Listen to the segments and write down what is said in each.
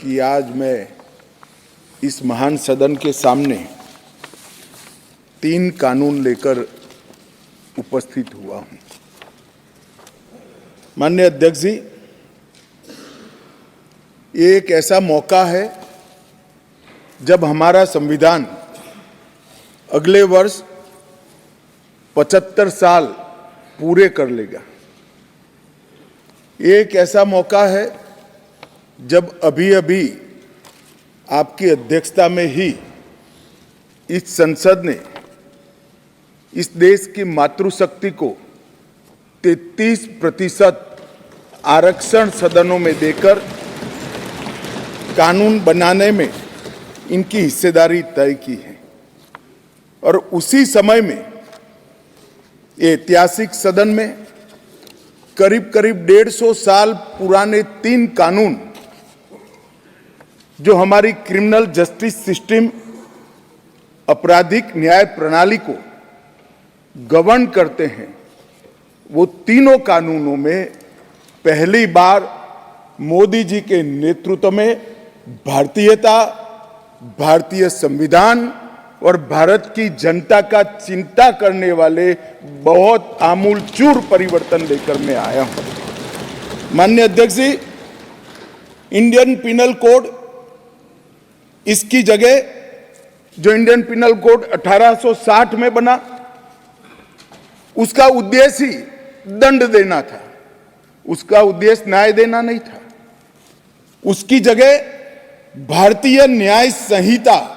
कि आज मैं इस महान सदन के सामने 3 कानून लेकर उपस्थित हुआ हूं। माननीय अध्यक्ष जी, ये एक ऐसा मौका है जब हमारा संविधान अगले वर्ष 75 साल पूरे कर लेगा। ये एक ऐसा मौका है जब अभी अभी आपकी अध्यक्षता में ही इस संसद ने इस देश की मातृशक्ति को 33% आरक्षण सदनों में देकर कानून बनाने में इनकी हिस्सेदारी तय की है। और उसी समय में ये ऐतिहासिक सदन में करीब करीब 150 साल पुराने 3 कानून जो हमारी क्रिमिनल जस्टिस सिस्टम, आपराधिक न्याय प्रणाली को गवर्न करते हैं, वो तीनों कानूनों में पहली बार मोदी जी के नेतृत्व में भारतीयता, भारतीय संविधान और भारत की जनता का चिंता करने वाले बहुत आमूलचूल परिवर्तन लेकर मैं आया हूं। माननीय अध्यक्ष जी, इंडियन पिनल कोड, इसकी जगह जो इंडियन पिनल कोड 1860 में बना, उसका उद्देश्य ही दंड देना था, उसका उद्देश्य न्याय देना नहीं था। उसकी जगह भारतीय न्याय संहिता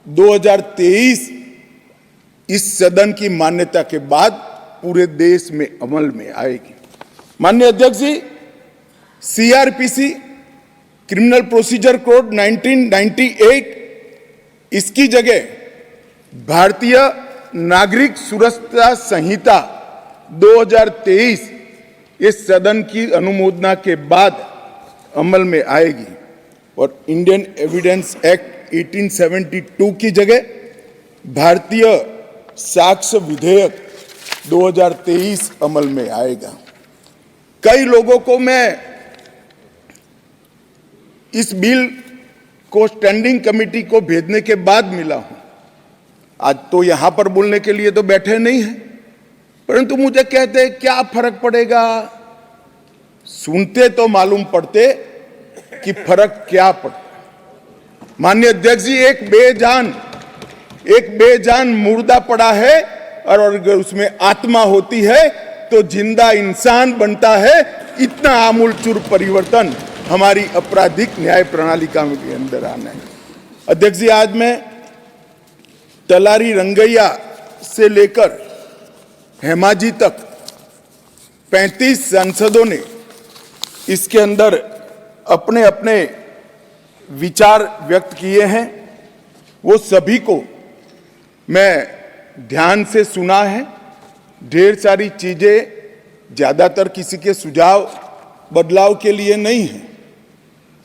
2023 इस सदन की मान्यता के बाद पूरे देश में अमल में आएगी। माननीय अध्यक्ष जी, सीआरपीसी क्रिमिनल प्रोसीजर कोड 1998, इसकी जगह भारतीय नागरिक सुरक्षा संहिता 2023 इस सदन की अनुमोदना के बाद अमल में आएगी। और इंडियन एविडेंस एक्ट 1872 की जगह भारतीय साक्ष्य विधेयक 2023 अमल में आएगा। कई लोगों को मैं इस बिल को स्टैंडिंग कमेटी को भेजने के बाद मिला हूं। आज तो यहां पर बोलने के लिए तो बैठे नहीं हैं, परंतु मुझे कहते हैं क्या फर्क पड़ेगा। सुनते तो मालूम पड़ते कि फर्क क्या पड़ता। माननीय अध्यक्ष जी, एक बेजान मुर्दा पड़ा है और अगर उसमें आत्मा होती है तो जिंदा इंसान बनता है। इतना आमूलचूल परिवर्तन हमारी आपराधिक न्याय प्रणाली का के अंदर आना है। अध्यक्ष जी, आज मैं तलारी रंगैया से लेकर हेमाजी तक 35 सांसदों ने इसके अंदर अपने अपने विचार व्यक्त किए हैं। वो सभी को मैं ध्यान से सुना है। ढेर सारी चीजें ज्यादातर किसी के सुझाव बदलाव के लिए नहीं है,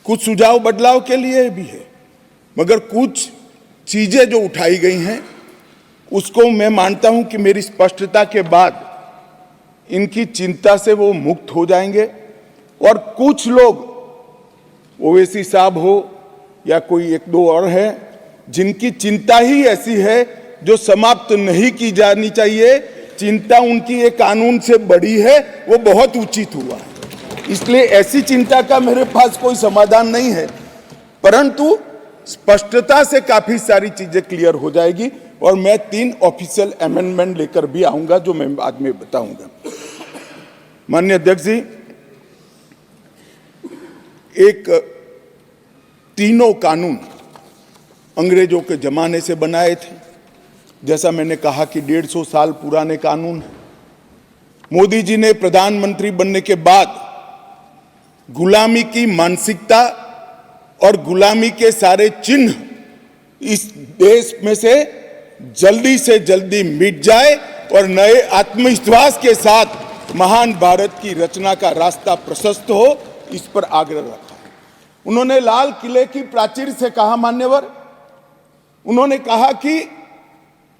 कुछ सुझाव बदलाव के लिए भी है, मगर कुछ चीजें जो उठाई गई हैं उसको मैं मानता हूं कि मेरी स्पष्टता के बाद इनकी चिंता से वो मुक्त हो जाएंगे। और कुछ लोग, ओवैसी साहब हो या कोई 1-2 और है, जिनकी चिंता ही ऐसी है जो समाप्त नहीं की जानी चाहिए, चिंता उनकी एक कानून से बड़ी है, वो बहुत उचित हुआ है। इसलिए ऐसी चिंता का मेरे पास कोई समाधान नहीं है, परंतु स्पष्टता से काफी सारी चीजें क्लियर हो जाएगी। और मैं 3 ऑफिशियल अमेंडमेंट लेकर भी आऊंगा जो मैं बाद में बताऊंगा। माननीय अध्यक्ष जी, एक तीनों कानून अंग्रेजों के जमाने से बनाए थे। जैसा मैंने कहा कि 150 साल पुराने कानून है। मोदी जी ने प्रधानमंत्री बनने के बाद गुलामी की मानसिकता और गुलामी के सारे चिन्ह इस देश में से जल्दी मिट जाए और नए आत्मविश्वास के साथ महान भारत की रचना का रास्ता प्रशस्त हो, इस पर आग्रह रखा है। उन्होंने लाल किले की प्राचीर से कहा, मान्यवर, उन्होंने कहा कि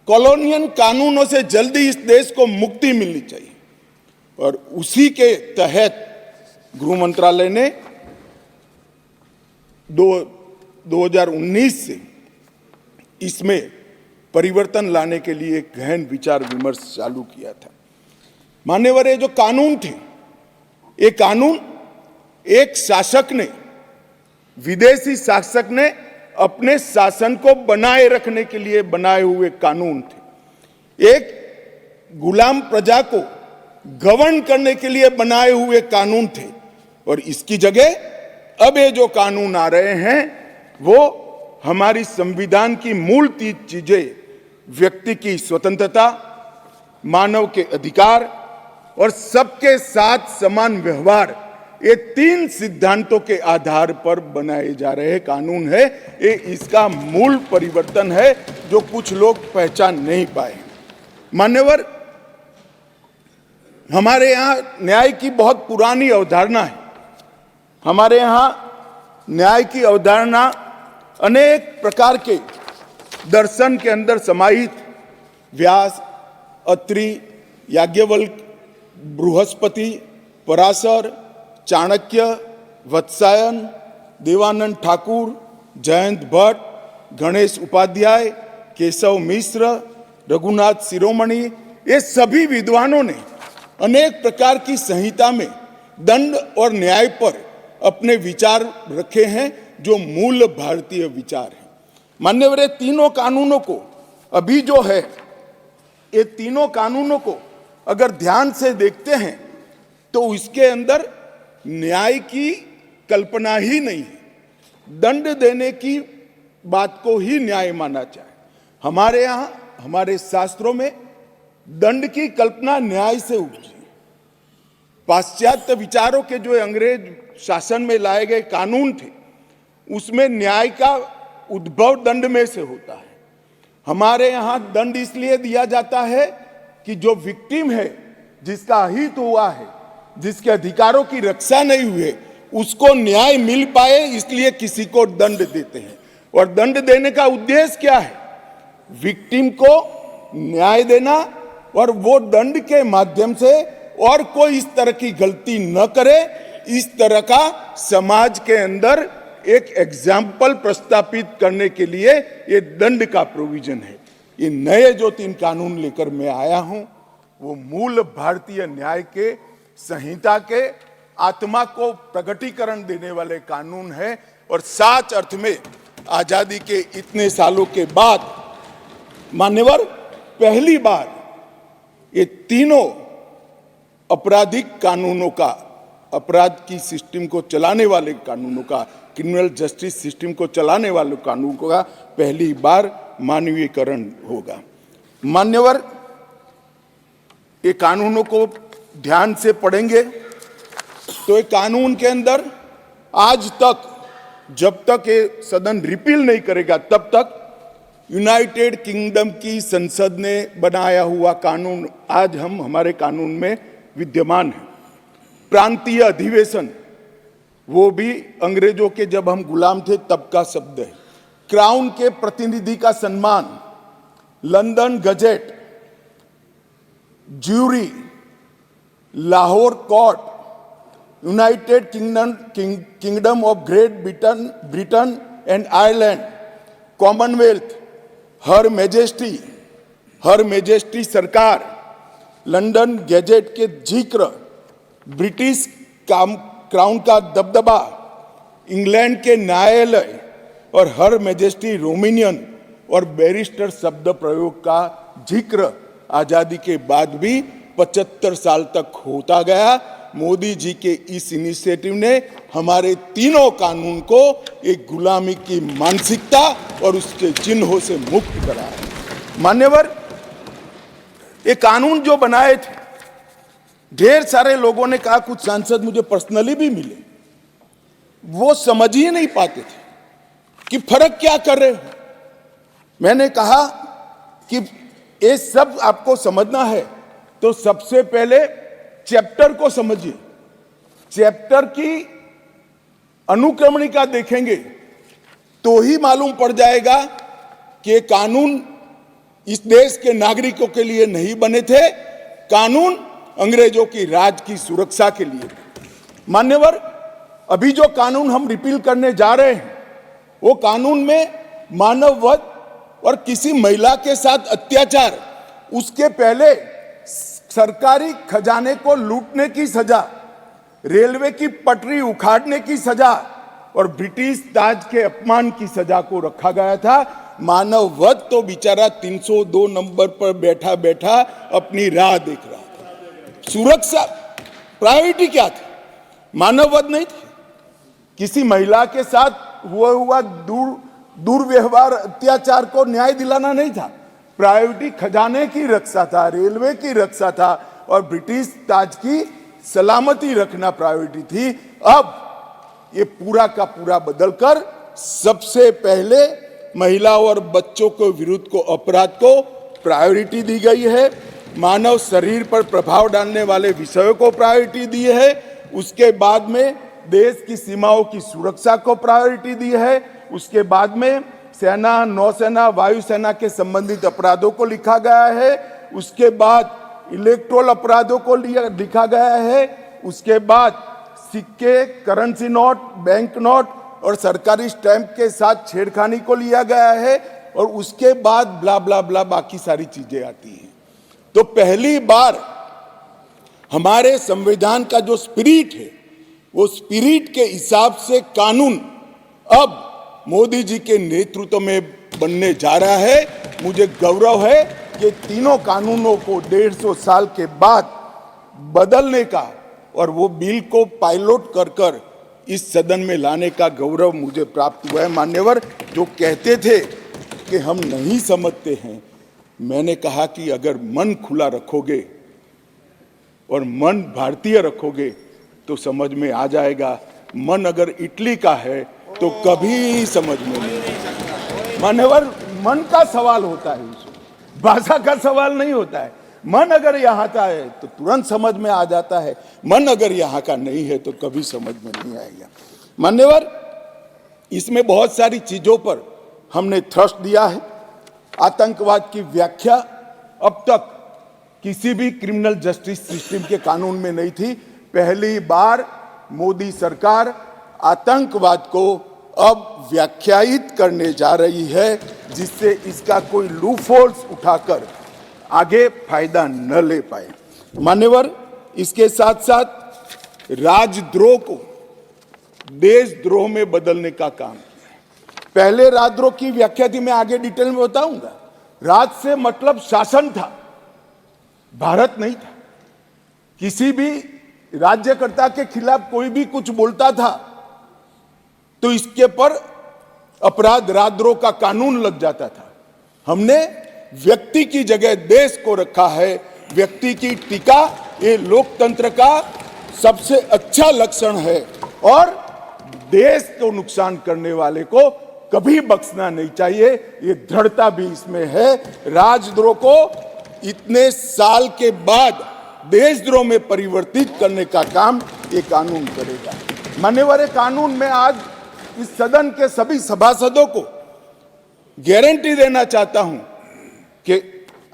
कॉलोनियल कानूनों से जल्दी इस देश को मुक्ति मिलनी चाहिए। और उसी के तहत गृह मंत्रालय ने 2019 से इसमें परिवर्तन लाने के लिए एक गहन विचार विमर्श चालू किया था। मान्यवर, ये जो कानून थे, ये कानून एक शासक ने, विदेशी शासक ने अपने शासन को बनाए रखने के लिए बनाए हुए कानून थे। एक गुलाम प्रजा को गवर्न करने के लिए बनाए हुए कानून थे। और इसकी जगह अब ये जो कानून आ रहे हैं वो हमारी संविधान की मूल 3 चीजें, व्यक्ति की स्वतंत्रता, मानव के अधिकार और सबके साथ समान व्यवहार, ये 3 सिद्धांतों के आधार पर बनाए जा रहे कानून है। ये इसका मूल परिवर्तन है जो कुछ लोग पहचान नहीं पाए। मान्यवर, हमारे यहाँ न्याय की बहुत पुरानी अवधारणा है। हमारे यहाँ न्याय की अवधारणा अनेक प्रकार के दर्शन के अंदर समाहित, व्यास, अत्रि, याज्ञवल्क्य, बृहस्पति, पराशर, चाणक्य, वत्सायन, देवानंद ठाकुर, जयंत भट्ट, गणेश उपाध्याय, केशव मिश्र, रघुनाथ शिरोमणि, ये सभी विद्वानों ने अनेक प्रकार की संहिता में दंड और न्याय पर अपने विचार रखे हैं जो मूल भारतीय विचार हैं। मान्यवर, ये तीनों कानूनों को अभी जो है, ये तीनों कानूनों को अगर ध्यान से देखते हैं तो इसके अंदर न्याय की कल्पना ही नहीं है। दंड देने की बात को ही न्याय माना जाए। हमारे यहाँ, हमारे शास्त्रों में दंड की कल्पना न्याय से उपजी। पाश्चात्य विचारों के जो अंग्रेज शासन में लाए गए कानून थे, उसमें न्याय का उद्भव दंड में से होता है। हमारे यहाँ दंड इसलिए दिया जाता है कि जो विक्टिम है, जिसका अहित हुआ है, जिसके अधिकारों की रक्षा नहीं हुई, उसको न्याय मिल पाए, इसलिए किसी को दंड देते हैं। और दंड देने का उद्देश्य क्या है? विक्टिम को न्याय देना, और वो दंड के माध्यम से और कोई इस तरह की गलती न करे, इस तरह का समाज के अंदर एक एग्जाम्पल प्रस्तापित करने के लिए ये दंड का प्रोविजन है। ये नए जो 3 कानून लेकर मैं आया हूं, वो मूल भारतीय न्याय के संहिता के आत्मा को प्रगटीकरण देने वाले कानून है। और सच अर्थ में आजादी के इतने सालों के बाद मान्यवर, पहली बार ये तीनों आपराधिक कानूनों का, अपराध की सिस्टम को चलाने वाले कानूनों का, क्रिमिनल जस्टिस सिस्टम को चलाने वाले कानूनों का पहली बार मानवीयकरण होगा। मान्यवर, ये कानूनों को ध्यान से पढ़ेंगे तो ये कानून के अंदर आज तक, जब तक ये सदन रिपील नहीं करेगा तब तक यूनाइटेड किंगडम की संसद ने बनाया हुआ कानून आज हमारे कानून में विद्यमान है। प्रांतीय अधिवेशन, वो भी अंग्रेजों के जब हम गुलाम थे तब का शब्द है। क्राउन के प्रतिनिधि का सम्मान, London gazette, jury, Lahore court, United Kingdom of Great Britain and Ireland, Commonwealth, her majesty सरकार, लंदन गजेट के जिक्र, ब्रिटिश क्राउन का दबदबा, इंग्लैंड के न्यायालय और हर मेजेस्टी रोमिनियन और बैरिस्टर शब्द प्रयोग का जिक्र आजादी के बाद भी 75 साल तक होता गया। मोदी जी के इस इनिशिएटिव ने हमारे तीनों कानून को एक गुलामी की मानसिकता और उसके चिन्हों से मुक्त कराया। मान्यवर, ये कानून जो बनाए थे, ढेर सारे लोगों ने कहा, कुछ सांसद मुझे पर्सनली भी मिले, वो समझ ही नहीं पाते थे कि फर्क क्या कर रहे हो। मैंने कहा कि ये सब आपको समझना है तो सबसे पहले चैप्टर को समझिए। चैप्टर की अनुक्रमणिका देखेंगे तो ही मालूम पड़ जाएगा कि ये कानून इस देश के नागरिकों के लिए नहीं बने थे, कानून अंग्रेजों की राज की सुरक्षा के लिए। मान्यवर, अभी जो कानून हम रिपील करने जा रहे हैं, वो कानून में मानव वध और किसी महिला के साथ अत्याचार, उसके पहले सरकारी खजाने को लूटने की सजा, रेलवे की पटरी उखाड़ने की सजा और ब्रिटिश ताज के अपमान की सजा को रखा गया था। मानव वध तो बेचारा 302 नंबर पर बैठा बैठा अपनी राह देख रहा था। सुरक्षा प्रायोरिटी क्या थी? मानव वध नहीं थी। किसी महिला के साथ हुआ दुर्व्यवहार, अत्याचार को न्याय दिलाना नहीं था। प्रायोरिटी खजाने की रक्षा था, रेलवे की रक्षा था और ब्रिटिश ताज की सलामती रखना प्रायोरिटी थी। अब ये पूरा का पूरा बदलकर सबसे पहले महिला और बच्चों के विरुद्ध को अपराध को प्रायोरिटी दी गई है। मानव शरीर पर प्रभाव डालने वाले विषयों को प्रायोरिटी दी है। उसके बाद में देश की सीमाओं की सुरक्षा को प्रायोरिटी दी है। उसके बाद में सेना, नौसेना, वायुसेना के संबंधित अपराधों को लिखा गया है। उसके बाद इलेक्ट्रोल अपराधों को लिखा गया है। उसके बाद सिक्के, करेंसी नोट, बैंक नोट और सरकारी स्टैंप के साथ छेड़खानी को लिया गया है। और उसके बाद ब्ला ब्ला ब्ला बाकी सारी चीजें आती हैं। तो पहली बार हमारे संविधान का जो स्पिरिट है, वो स्पिरिट के हिसाब से कानून अब मोदी जी के नेतृत्व में बनने जा रहा है। मुझे गौरव है कि तीनों कानूनों को 150 साल के बाद बदलने का और वो बिल को पायलट कर इस सदन में लाने का गौरव मुझे प्राप्त हुआ है। मान्यवर जो कहते थे कि हम नहीं समझते हैं, मैंने कहा कि अगर मन खुला रखोगे और मन भारतीय रखोगे तो समझ में आ जाएगा। मन अगर इटली का है तो कभी समझ में नहीं आएगा। मान्यवर मन का सवाल होता है, भाषा का सवाल नहीं होता है। मन अगर यहाँ का है तो तुरंत समझ में आ जाता है, मन अगर यहाँ का नहीं है तो कभी समझ में नहीं आएगा। मान्यवर इसमें बहुत सारी चीजों पर हमने थ्रस्ट दिया है। आतंकवाद की व्याख्या अब तक किसी भी क्रिमिनल जस्टिस सिस्टम के कानून में नहीं थी। पहली बार मोदी सरकार आतंकवाद को अब व्याख्यायित करने जा रही है, जिससे इसका कोई लूपहोल्स उठाकर आगे फायदा न ले पाए। मान्यवर इसके साथ साथ राजद्रोह को देशद्रोह में बदलने का काम किया है। पहले राजद्रोह की व्याख्या थी, मैं आगे डिटेल में बताऊंगा। राज से मतलब शासन था, भारत नहीं था। किसी भी राज्यकर्ता के खिलाफ कोई भी कुछ बोलता था तो इसके पर अपराध, राजद्रोह का कानून लग जाता था। हमने व्यक्ति की जगह देश को रखा है। व्यक्ति की टीका ये लोकतंत्र का सबसे अच्छा लक्षण है और देश को नुकसान करने वाले को कभी बख्शना नहीं चाहिए, ये दृढ़ता भी इसमें है। राजद्रोह को इतने साल के बाद देशद्रोह में परिवर्तित करने का काम ये कानून करेगा। मान्यवर कानून में आज इस सदन के सभी सभासदों को गारंटी देना चाहता हूं कि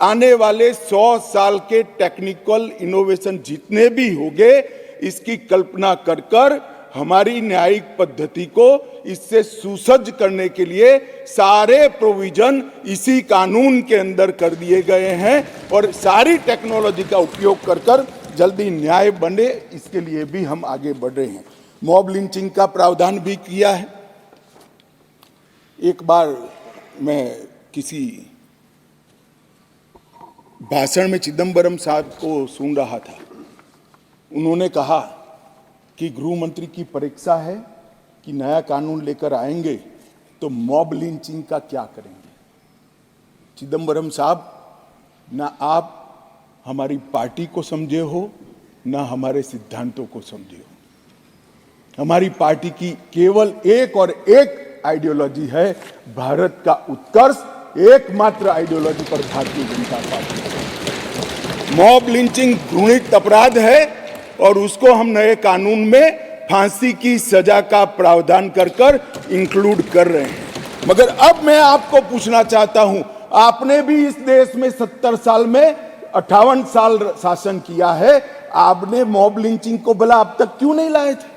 आने वाले 100 साल के टेक्निकल इनोवेशन जितने भी होंगे, इसकी कल्पना कर हमारी न्यायिक पद्धति को इससे सुसज्ज करने के लिए सारे प्रोविजन इसी कानून के अंदर कर दिए गए हैं और सारी टेक्नोलॉजी का उपयोग कर जल्दी न्याय बने, इसके लिए भी हम आगे बढ़ रहे हैं। मॉब लिंचिंग का प्रावधान भी किया है। एक बार मैं किसी भाषण में चिदम्बरम साहब को सुन रहा था। उन्होंने कहा कि गृह मंत्री की परीक्षा है कि नया कानून लेकर आएंगे तो मॉब लिंचिंग का क्या करेंगे। चिदम्बरम साहब, ना आप हमारी पार्टी को समझे हो, ना हमारे सिद्धांतों को समझे हो। हमारी पार्टी की केवल एक और एक आइडियोलॉजी है, भारत का उत्कर्ष। एकमात्र आइडियोलॉजी पर Bharatiya Janata party. Mob lynching घृणित अपराध है और उसको हम नए कानून में फांसी की सजा का प्रावधान कर इंक्लूड कर रहे हैं। मगर अब मैं आपको पूछना चाहता हूं, आपने भी इस देश में 70 साल में 58 साल शासन किया है, आपने मॉब लिंचिंग को भला अब तक क्यों नहीं लाए थे?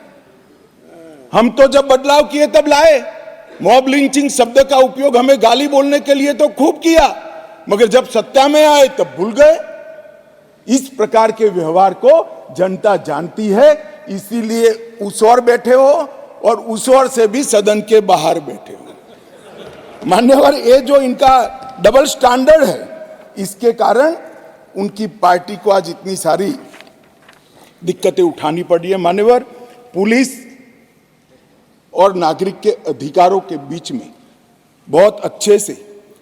हम तो जब बदलाव किए तब लाए। मॉब लिंचिंग शब्द का उपयोग हमें गाली बोलने के लिए तो खूब किया, मगर जब सत्ता में आए तब भूल गए। इस प्रकार के व्यवहार को जनता जानती है, इसीलिए उस ओर बैठे हो और उस ओर से भी सदन के बाहर बैठे हो। मान्यवर, ये जो इनका डबल स्टैंडर्ड है, इसके कारण उनकी पार्टी को आज इतनी सारी दिक्कतें उठानी पड़ी है। मान्यवर, पुलिस और नागरिक के अधिकारों के बीच में बहुत अच्छे से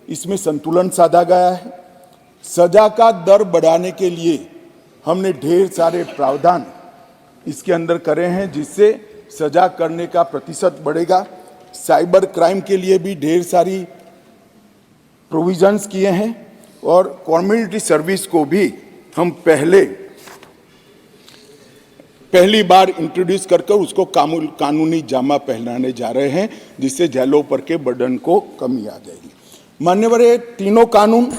इसमें संतुलन साधा गया है। सजा का दर बढ़ाने के लिए हमने ढेर सारे प्रावधान इसके अंदर करे हैं, जिससे सजा करने का प्रतिशत बढ़ेगा। साइबर क्राइम के लिए भी ढेर सारी प्रोविजंस किए हैं और कम्युनिटी सर्विस को भी हम पहली बार इंट्रोड्यूस करके उसको कानूनी जामा पहनाने जा रहे हैं, जिससे जेलों पर के बर्डन को कमी आ जाएगी। मान्यवर, ये तीनों कानून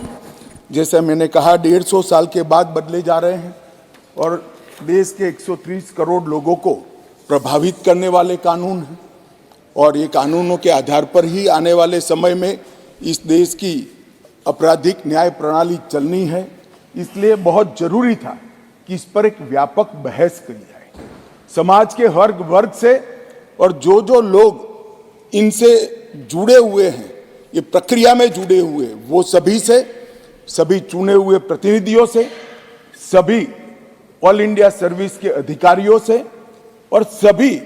जैसे मैंने कहा 150 साल के बाद बदले जा रहे हैं और देश के 130 करोड़ लोगों को प्रभावित करने वाले कानून हैं और ये कानूनों के आधार पर ही आने वाले समय में इस देश की आपराधिक न्याय प्रणाली चलनी है। इसलिए बहुत जरूरी था कि इस पर एक व्यापक बहस करी जाए, समाज के हर वर्ग से, और जो लोग इनसे जुड़े हुए हैं, ये प्रक्रिया में जुड़े हुए, वो सभी से, सभी चुने हुए प्रतिनिधियों से, सभी ऑल इंडिया सर्विस के अधिकारियों से और सभी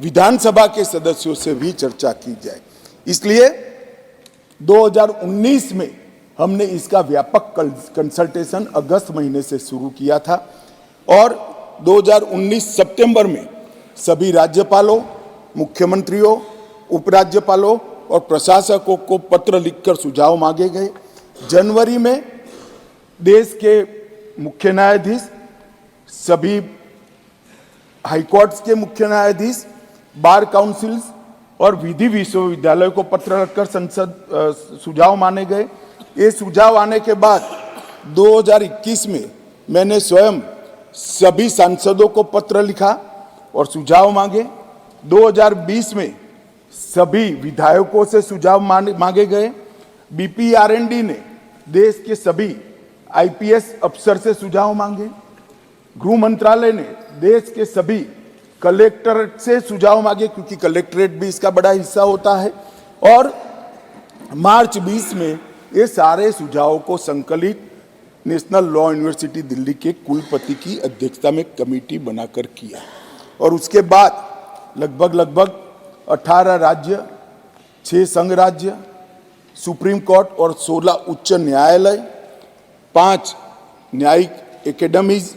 विधानसभा के सदस्यों से भी चर्चा की जाए। इसलिए 2019 में हमने इसका व्यापक कंसल्टेशन अगस्त महीने से शुरू किया था और 2019 सितंबर में सभी राज्यपालों, मुख्यमंत्रियों, उपराज्यपालों और प्रशासकों को पत्र लिखकर सुझाव मांगे गए। जनवरी में देश के मुख्य न्यायाधीश, सभी हाईकोर्ट्स के मुख्य न्यायाधीश, बार काउंसिल्स और विधि विश्वविद्यालय को पत्र लिखकर सुझाव माने गए। ये सुझाव आने के बाद 2021 में मैंने स्वयं सभी सांसदों को पत्र लिखा और सुझाव मांगे। 2020 में सभी विधायकों से सुझाव मांगे गए। BPRND ने देश के सभी IPS अफसर से सुझाव मांगे। गृह मंत्रालय ने देश के सभी कलेक्टरेट से सुझाव मांगे, क्योंकि कलेक्टरेट भी इसका बड़ा हिस्सा होता है। और मार्च 20 में ये सारे सुझावों को संकलित नेशनल लॉ यूनिवर्सिटी दिल्ली के कुलपति की अध्यक्षता में कमेटी बनाकर किया और उसके बाद लगभग 18 राज्य, 6 संघ राज्य, सुप्रीम कोर्ट और 16 उच्च न्यायालय, 5 न्यायिक एकेडमीज,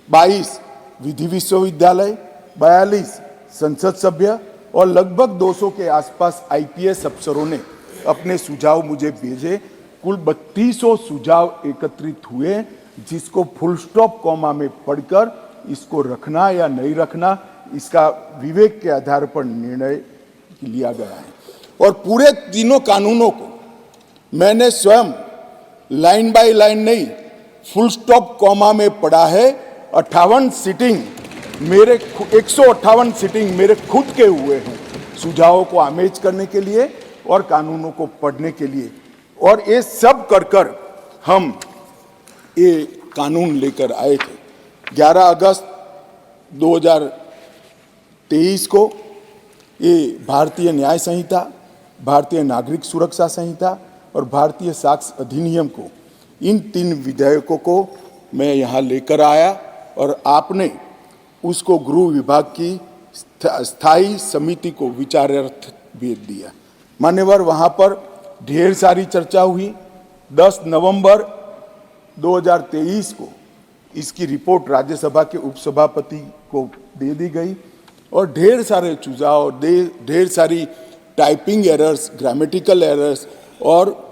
22 विधि विश्वविद्यालय, 42 संसद सभ्य और लगभग 200 के आसपास IPS अफसरों ने अपने सुझाव मुझे भेजे। कुल 3200 सुझाव एकत्रित हुए, जिसको फुल स्टॉप कॉमा में पढ़कर इसको रखना या नहीं रखना, इसका विवेक के आधार पर निर्णय लिया गया है। और पूरे तीनों कानूनों को मैंने स्वयं लाइन बाय लाइन नहीं, फुल स्टॉप कॉमा में पढ़ा है। 58 सीटिंग मेरे 158 सीटिंग मेरे खुद के हुए हैं सुझावों को आमेज करने के लिए और कानूनों को पढ़ने के लिए। और ये सब कर हम ये कानून लेकर आए थे। 11 अगस्त 2023 को ये भारतीय न्याय संहिता, भारतीय नागरिक सुरक्षा संहिता और भारतीय साक्ष्य अधिनियम को, इन 3 विधेयकों को मैं यहाँ लेकर आया और आपने उसको गृह विभाग की स्थायी समिति को विचारार्थ भेज दिया। मान्यवर, वहाँ पर ढेर सारी चर्चा हुई। 10 नवंबर 2023 को इसकी रिपोर्ट राज्यसभा के उपसभापति को दे दी गई और ढेर सारे सुझाव, ढेर सारी टाइपिंग एरर्स, ग्रामेटिकल एरर्स और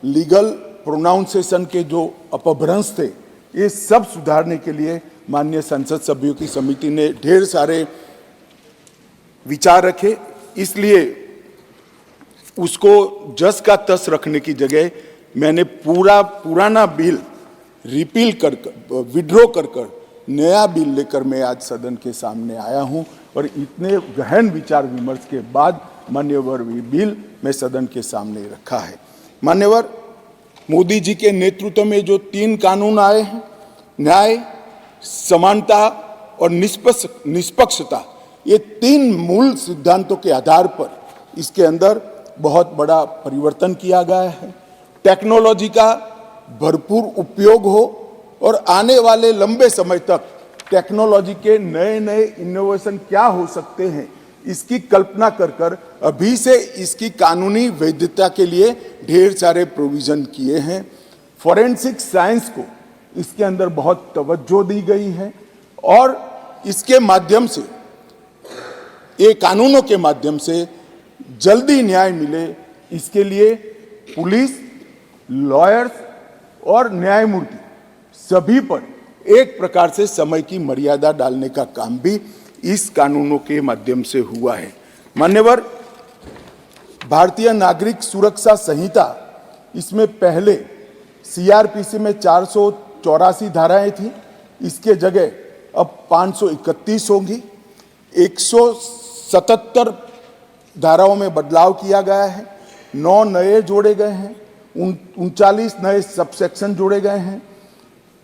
लीगल प्रोनाउंसिएशन के जो अपभ्रंश थे, ये सब सुधारने के लिए माननीय संसद सभ्यों की समिति ने ढेर सारे विचार रखे। इसलिए उसको जस का तस रखने की जगह मैंने पुराना बिल रिपील कर विड्रॉ कर नया बिल लेकर मैं आज सदन के सामने आया हूं और इतने गहन विचार विमर्श के बाद मान्यवर बिल मैं सदन के सामने रखा है। मान्यवर, मोदी जी के नेतृत्व में जो 3 कानून आए हैं, न्याय, समानता और निष्पक्षता, ये 3 मूल सिद्धांतों के आधार पर इसके अंदर बहुत बड़ा परिवर्तन किया गया है। टेक्नोलॉजी का भरपूर उपयोग हो और आने वाले लंबे समय तक टेक्नोलॉजी के नए नए इनोवेशन क्या हो सकते हैं, इसकी कल्पना कर अभी से इसकी कानूनी वैधता के लिए ढेर सारे प्रोविजन किए हैं। फॉरेंसिक साइंस को इसके अंदर बहुत तवज्जो दी गई है और इसके माध्यम से, ये कानूनों के माध्यम से जल्दी न्याय मिले, इसके लिए पुलिस, लॉयर्स और न्यायमूर्ति सभी पर एक प्रकार से समय की मर्यादा डालने का काम भी इस कानूनों के माध्यम से हुआ है। मान्यवर, भारतीय नागरिक सुरक्षा संहिता, इसमें पहले सीआरपीसी में 484 धाराएं थी, इसके जगह अब 531 होंगी। 177 धाराओं में बदलाव किया गया है, 9 नए जोड़े गए हैं, 39 नए सबसेक्शन जोड़े गए हैं,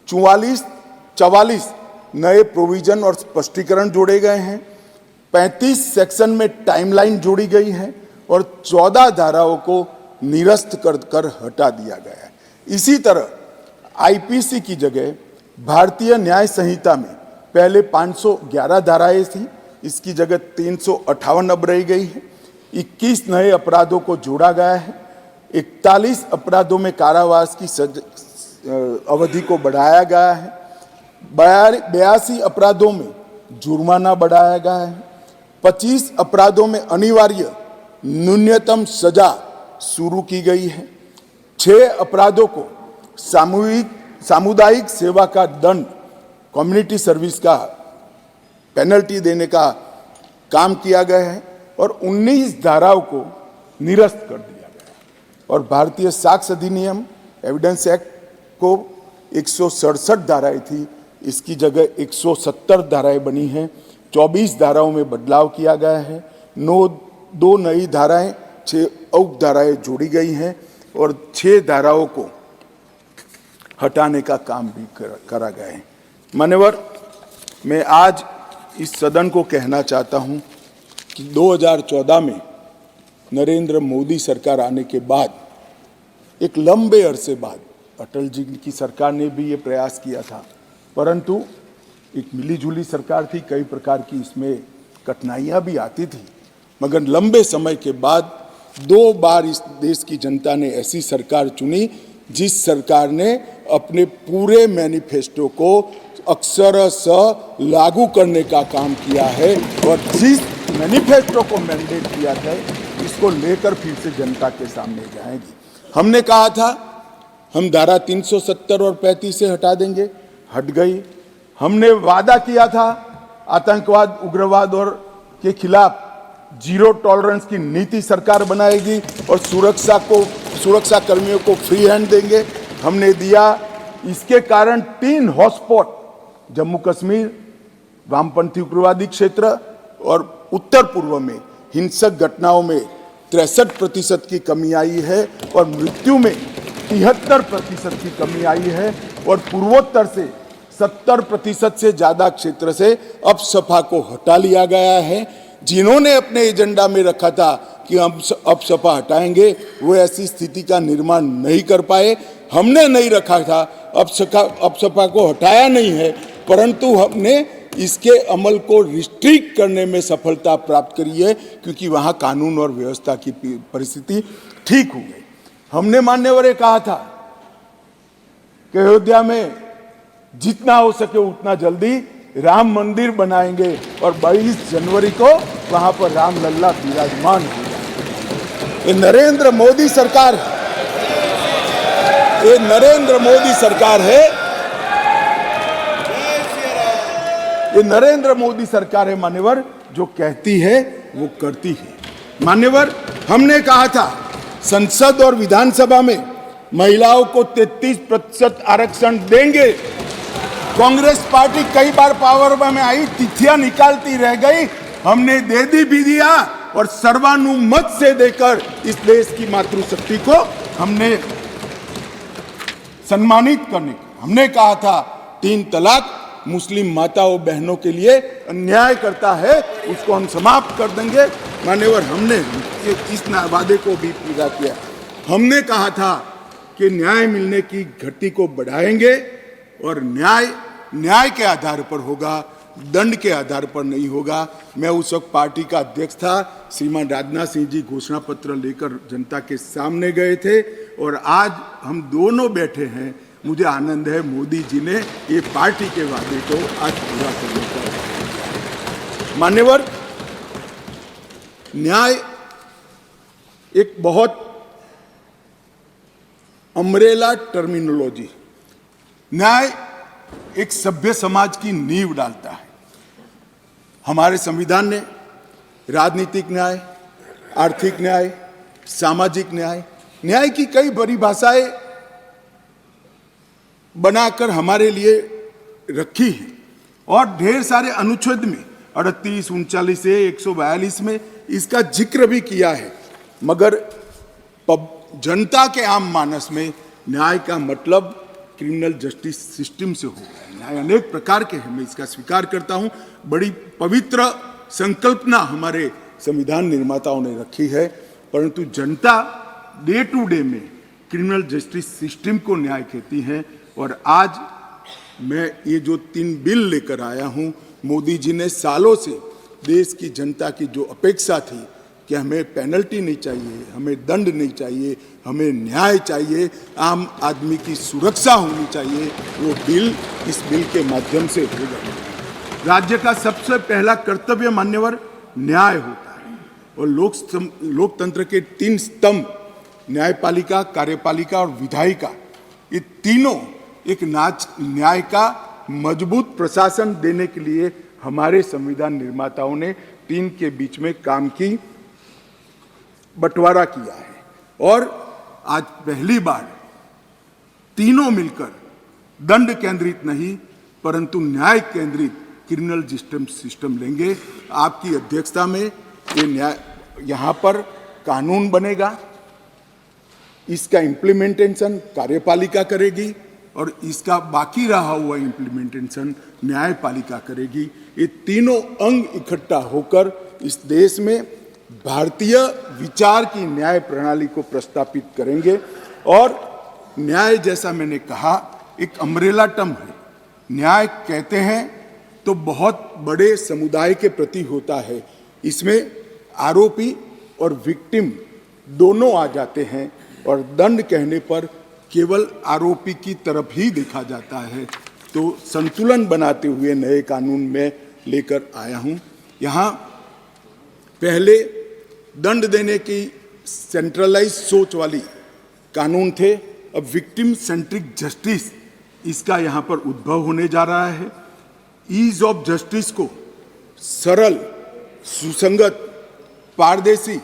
44 नए प्रोविजन और स्पष्टीकरण जोड़े गए हैं, 35 सेक्शन में टाइमलाइन जोड़ी गई है और 14 धाराओं को निरस्त कर हटा दिया गया है। इसी तरह आईपीसी की जगह भारतीय न्याय संहिता में पहले 511 धाराएं थी, इसकी जगह 358 अब रह गई है। 21 नए अपराधों को जोड़ा गया है। 41 अपराधों में कारावास की अवधि को बढ़ाया गया है। 82 अपराधों में जुर्माना बढ़ाया गया है। 25 अपराधों में अनिवार्य न्यूनतम सजा शुरू की गई है। 6 अपराधों को सामुदायिक सेवा का दंड, कम्युनिटी सर्विस का पेनल्टी देने का काम किया गया है और 19 धाराओं को निरस्त कर दिया गया है। और भारतीय साक्ष्य अधिनियम, एविडेंस एक्ट को 167 धाराएं थी, इसकी जगह 170 धाराएं बनी हैं। 24 धाराओं में बदलाव किया गया है। 2 नई धाराएं, 6 उप धाराएं जोड़ी गई हैं और 6 धाराओं को हटाने का काम भी करा गया है। मान्यवर, मैं आज इस सदन को कहना चाहता हूं कि 2014 में नरेंद्र मोदी सरकार आने के बाद, एक लंबे अरसे बाद, अटल जी की सरकार ने भी ये प्रयास किया था, परंतु एक मिलीजुली सरकार थी, कई प्रकार की इसमें कठिनाइयां भी आती थी, मगर लंबे समय के बाद 2 बार इस देश की जनता ने ऐसी सरकार चुनी जिस सरकार ने अपने पूरे मैनिफेस्टो को अक्षरशः लागू करने का काम किया है और जिस मैनिफेस्टो को मैंडेट किया था, इसको लेकर फिर से जनता के सामने जाएंगी। हमने कहा था हम धारा 370 और 35 से हटा देंगे, हट गई। हमने वादा किया था आतंकवाद, उग्रवाद और के खिलाफ जीरो टॉलरेंस की नीति सरकार बनाएगी और सुरक्षा कर्मियों को फ्री हैंड देंगे, हमने दिया। इसके कारण 3 हॉटस्पॉट, जम्मू कश्मीर, वामपंथी उग्रवादी क्षेत्र और उत्तर पूर्व में हिंसक घटनाओं में 63% की कमी आई है और मृत्यु में 73% की कमी आई है और पूर्वोत्तर से 70% से ज्यादा क्षेत्र से अपसपा को हटा लिया गया है। जिन्होंने अपने एजेंडा में रखा था कि हम अपसपा हटाएंगे, वो ऐसी स्थिति का निर्माण नहीं कर पाए। हमने नहीं रखा था, अपसपा को हटाया नहीं है, परंतु हमने इसके अमल को रिस्ट्रिक्ट करने में सफलता प्राप्त करी है, क्योंकि वहाँ कानून और व्यवस्था की परिस्थिति ठीक हो गई। हमने मान्यवर कहा था कि अयोध्या में जितना हो सके उतना जल्दी राम मंदिर बनाएंगे और 22 जनवरी को वहां पर राम लल्ला विराजमान हो जाएंगे। ये नरेंद्र मोदी सरकार है, ये नरेंद्र मोदी सरकार है, ये नरेंद्र मोदी सरकार है मान्यवर, जो कहती है वो करती है। मान्यवर, हमने कहा था संसद और विधानसभा में महिलाओं को 33% आरक्षण देंगे। कांग्रेस पार्टी कई बार पावर में आई, तिथियां निकालती रह गई, हमने दे दी भी दिया और सर्वानुमत से देकर इस देश की मातृशक्ति को हमने सम्मानित करने का। हमने कहा था 3 तलाक मुस्लिम माताओं बहनों के लिए अन्याय करता है, उसको हम समाप्त कर देंगे। मान्यवर, हमने इस वादे को भी पूरा किया। हमने कहा था कि न्याय मिलने की गति को बढ़ाएंगे और न्याय के आधार पर होगा, दंड के आधार पर नहीं होगा। मैं उस वक्त पार्टी का अध्यक्ष था। श्रीमान राजनाथ सिंह जी घोषणा पत्र लेकर जनता के सामने गए थे और आज हम दोनों बैठे हैं। मुझे आनंद है मोदी जी ने ये पार्टी के वादे को आज पूरा करने का। मान्यवर, न्याय एक बहुत अम्ब्रेला टर्मिनोलॉजी। न्याय एक सभ्य समाज की नींव डालता है। हमारे संविधान ने राजनीतिक न्याय, आर्थिक न्याय, सामाजिक न्याय की कई परिभाषाएं बनाकर हमारे लिए रखी है और ढेर सारे अनुच्छेद में 38, 39 से 142 में इसका जिक्र भी किया है। मगर जनता के आम मानस में न्याय का मतलब क्रिमिनल जस्टिस सिस्टम से हो गया है। न्याय अनेक प्रकार के हैं, मैं इसका स्वीकार करता हूं। बड़ी पवित्र संकल्पना हमारे संविधान निर्माताओं ने रखी है, परंतु जनता डे टू डे में क्रिमिनल जस्टिस सिस्टम को न्याय कहती है। और आज मैं ये जो 3 बिल लेकर आया हूं, मोदी जी ने सालों से देश की जनता की जो अपेक्षा थी कि हमें पेनल्टी नहीं चाहिए, हमें दंड नहीं चाहिए, हमें न्याय चाहिए, आम आदमी की सुरक्षा होनी चाहिए, वो बिल इस बिल के माध्यम से होगा। राज्य का सबसे पहला कर्तव्य मान्यवर न्याय होता है और लोकतंत्र के 3 स्तंभ न्यायपालिका, कार्यपालिका और विधायिका, ये तीनों एक न्याय का मजबूत प्रशासन देने के लिए हमारे संविधान निर्माताओं ने 3 के बीच में काम की बंटवारा किया है। और आज पहली बार तीनों मिलकर दंड केंद्रित नहीं परंतु न्याय केंद्रित क्रिमिनल जस्टिस सिस्टम लेंगे। आपकी अध्यक्षता में ये न्याय यहाँ पर कानून बनेगा, इसका इम्प्लीमेंटेशन कार्यपालिका करेगी और इसका बाकी रहा हुआ इम्प्लीमेंटेशन न्यायपालिका करेगी। ये तीनों अंग इकट्ठा होकर इस देश में भारतीय विचार की न्याय प्रणाली को प्रस्तापित करेंगे। और न्याय, जैसा मैंने कहा, एक अम्ब्रेला टर्म है। न्याय कहते हैं तो बहुत बड़े समुदाय के प्रति होता है। इसमें आरोपी और विक्टिम दोनों आ जाते हैं और दंड कहने पर केवल आरोपी की तरफ ही देखा जाता है। तो संतुलन बनाते हुए नए कानून में लेकर आया हूं। यहाँ पहले दंड देने की सेंट्रलाइज सोच वाली कानून थे, अब विक्टिम सेंट्रिक जस्टिस इसका यहाँ पर उद्भव होने जा रहा है। ईज ऑफ जस्टिस को सरल, सुसंगत, पारदर्शी